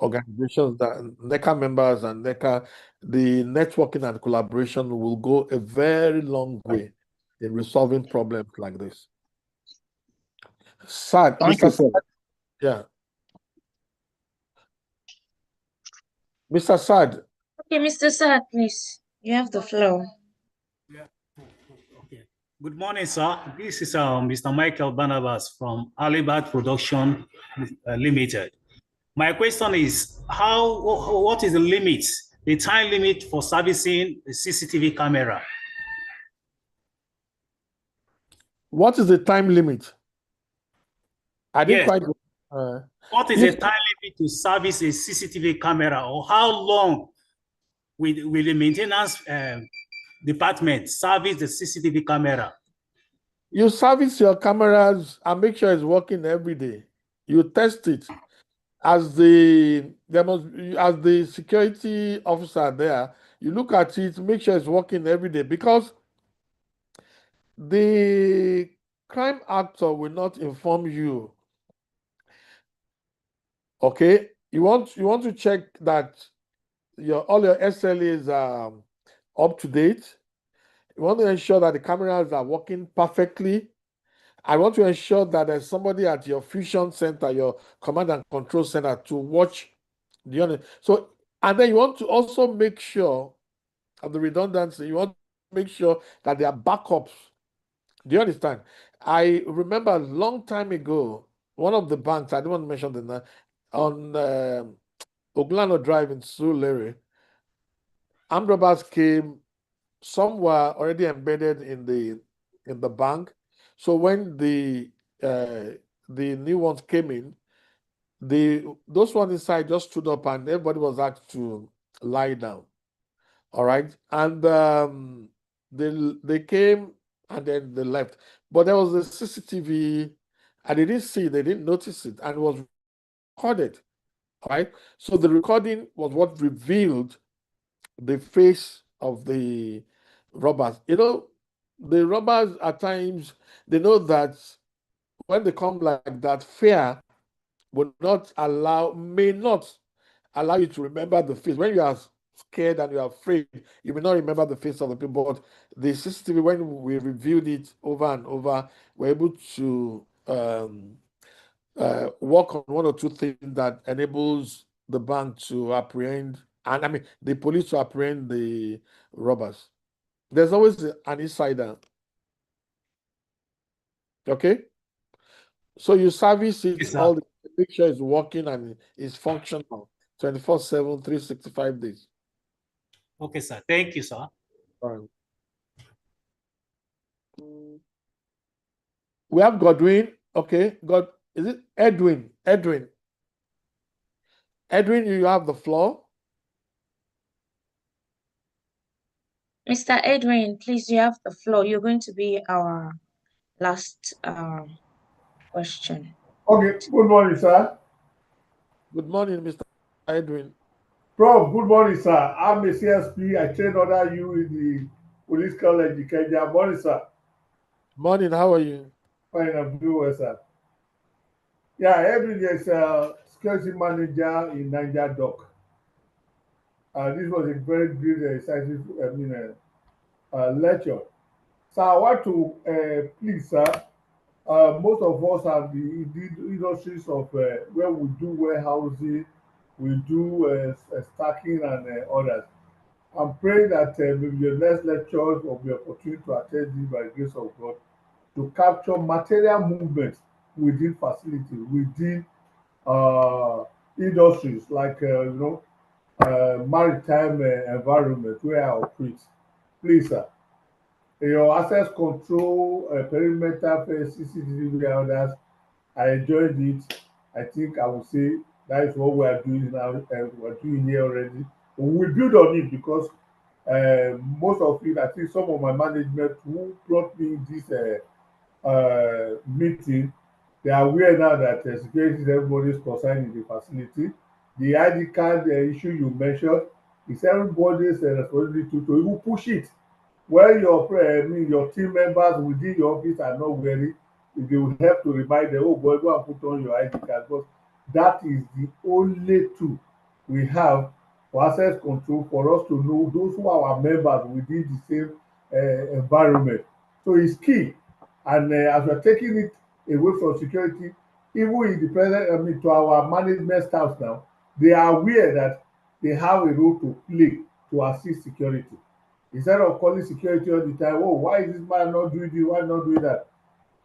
organizations, that NECA members and NECA, the networking and collaboration will go a very long way in resolving problems like this. Sad, Mr. Sad, yeah. Mr. Sad. Okay, Mr. Sad, please. You have the floor. Yeah. Okay. Good morning, sir. This is Mr. Michael Barnabas from Alibad Production Limited. My question is, what is the time limit for servicing the CCTV camera? What is the time limit? I didn't quite. What is the time limit to service a CCTV camera, or how long will the maintenance department service the CCTV camera? You service your cameras and make sure it's working every day. You test it. As the security officer there, you look at it, make sure it's working every day, because the crime actor will not inform you. Okay, you want to check that all your SLAs are up to date. You want to ensure that the cameras are working perfectly. I want to ensure that there's somebody at your fusion center, your command and control center, to watch the unit. So, and then you want to also make sure of the redundancy. You want to make sure that there are backups. Do you understand? I remember a long time ago, one of the banks, I don't want to mention the name, on Oglano Drive in Surulere, armed robbers came. Some were already embedded in the bank. So when the the new ones came in, those ones inside just stood up and everybody was asked to lie down. All right. And they came and then they left. But there was a CCTV and they didn't see, they didn't notice it, and it was recorded. All right. So the recording was what revealed the face of the robbers. You know, the robbers at times, they know that when they come like that, fear may not allow you to remember the face. When you are scared and you are afraid, you may not remember the face of the people. But the CCTV, when we reviewed it over and over, we're able to work on one or two things that enables the bank to apprehend, and I mean the police to apprehend the robbers. There's always an insider. Okay? So you service it, Yes, sir. all the picture is working and is functional 24/7, 365 days. Okay, sir. Thank you, sir. All right. We have Godwin. Okay, is it Edwin? Edwin, you have the floor. Mr. Edwin, please, you have the floor. You're going to be our last question. Okay, good morning, sir. Good morning, Mr. Edwin. Prof, good morning, sir. I'm a CSP. I trained under you in the Police College in Kenya. Morning, sir. Morning, how are you? Fine, I'm doing well, sir. Yeah, Edwin is a security manager in Niger Dock. This was a very good, decisive, lecture. So I want to please, sir, most of us have the industries of where we do warehousing, we do stacking and others. I'm praying that maybe your next lecture will be opportunity to attend this by the grace of God to capture material movements within facility, within industries like maritime environment where I operate. Please, sir. Your access control, perimeter, CCTV, others, I enjoyed it. I think I would say that is what we are doing now. We're doing here already. We build on it because most of it, I think some of my management who brought me this meeting, they are aware now that security is everybody's concern in the facility. The ID card issue you mentioned is everybody's responsibility to even push it. When your team members within your office are not wearing, they will help to remind them, oh boy, go and put on your ID card. But that is the only tool we have for access control for us to know those who are our members within the same environment. So it's key. And as we're taking it away from security, even in the present, to our management staff now, they are aware that they have a role to play to assist security. Instead of calling security all the time, oh, why is this man not doing this, why not doing that?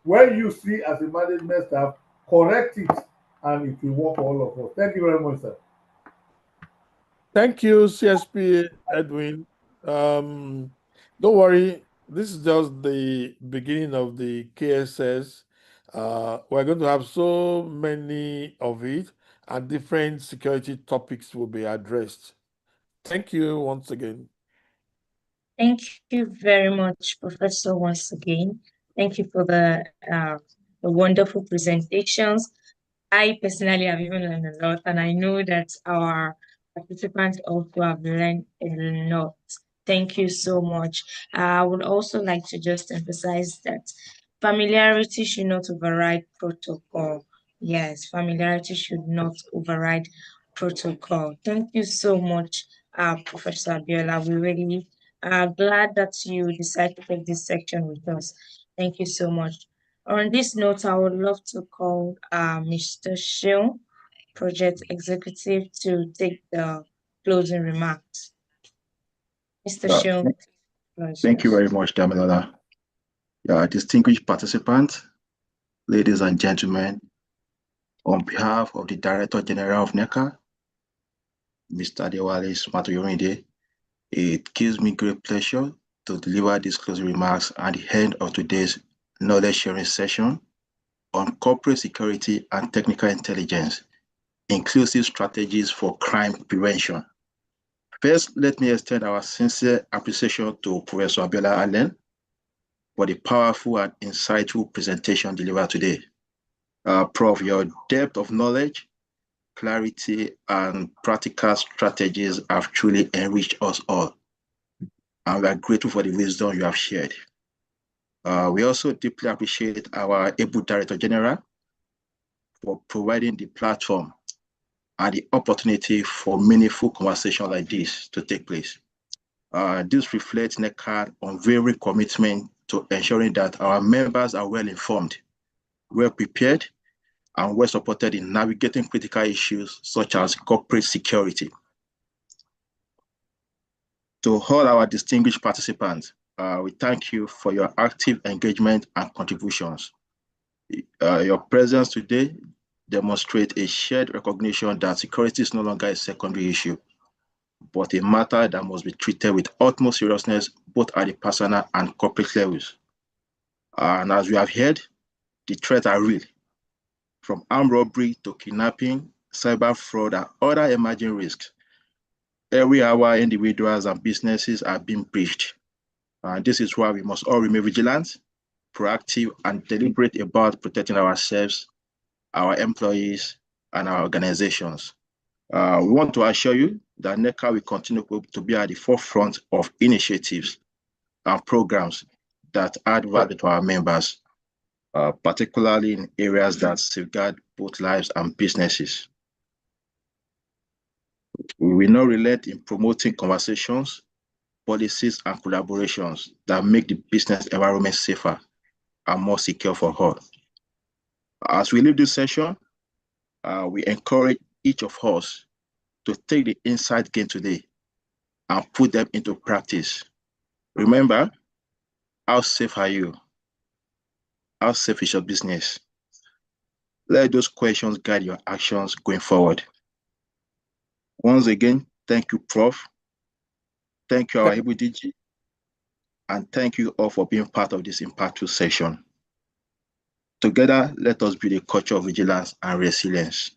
When you see as a management staff, correct it and it will work for all of us. Thank you very much, sir. Thank you, CSP Edwin. Don't worry, this is just the beginning of the KSS. We're going to have so many of it, and different security topics will be addressed. Thank you once again. Thank you very much, Professor, once again. Thank you for the wonderful presentations. I personally have even learned a lot, and I know that our participants also have learned a lot. Thank you so much. I would also like to just emphasize that familiarity should not override protocol. Yes, familiarity should not override protocol. Thank you so much, Professor Abiola. We really are glad that you decided to take this section with us. Thank you so much. On this note, I would love to call Mr. Shion, Project Executive, to take the closing remarks. Mr. Shion. Thank you very much, Damilola. Distinguished participants, ladies and gentlemen, on behalf of the Director General of NECA, Mr. Adewale Sumatoyorinde, it gives me great pleasure to deliver these closing remarks at the end of today's knowledge sharing session. on corporate security and technical intelligence, inclusive strategies for crime prevention. First, let me extend our sincere appreciation to Professor Abiola Allen for the powerful and insightful presentation delivered today. Prof, your depth of knowledge, clarity, and practical strategies have truly enriched us all. And we are grateful for the wisdom you have shared. We also deeply appreciate our able Director General for providing the platform and the opportunity for meaningful conversation like this to take place. This reflects NECA's unwavering commitment to ensuring that our members are well informed, well prepared, and well supported in navigating critical issues such as corporate security. To all our distinguished participants, we thank you for your active engagement and contributions. Your presence today demonstrates a shared recognition that security is no longer a secondary issue, but a matter that must be treated with utmost seriousness, both at the personal and corporate levels. And as we have heard, the threats are real, from armed robbery to kidnapping, cyber fraud, and other emerging risks. Every hour, individuals and businesses are being breached. This is why we must all remain vigilant, proactive, and deliberate about protecting ourselves, our employees, and our organizations. We want to assure you that NECA will continue to be at the forefront of initiatives and programs that add value to our members, particularly in areas that safeguard both lives and businesses. We will not relent in promoting conversations, policies, and collaborations that make the business environment safer and more secure for all. As we leave this session, we encourage each of us to take the insight gained today and put them into practice. Remember, how safe are you? How safe is your business? Let those questions guide your actions going forward. Once again, thank you, Prof. Thank you, our able DG. And thank you all for being part of this impactful session. Together, let us build a culture of vigilance and resilience.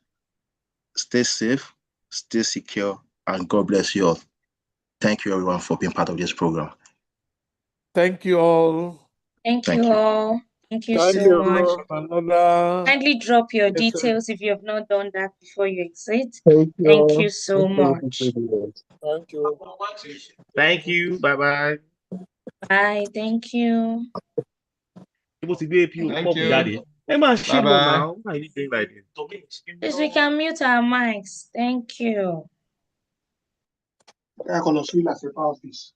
Stay safe, stay secure, and God bless you all. Thank you, everyone, for being part of this program. Thank you all. Thank you all. Thank you so much. Kindly drop your details if you have not done that before you exit. Thank you so much. Thank you. Thank you. Bye-bye. Bye. Thank you. Thank you. Bye-bye. Please, we can mute our mics. Thank you. I call us as a office.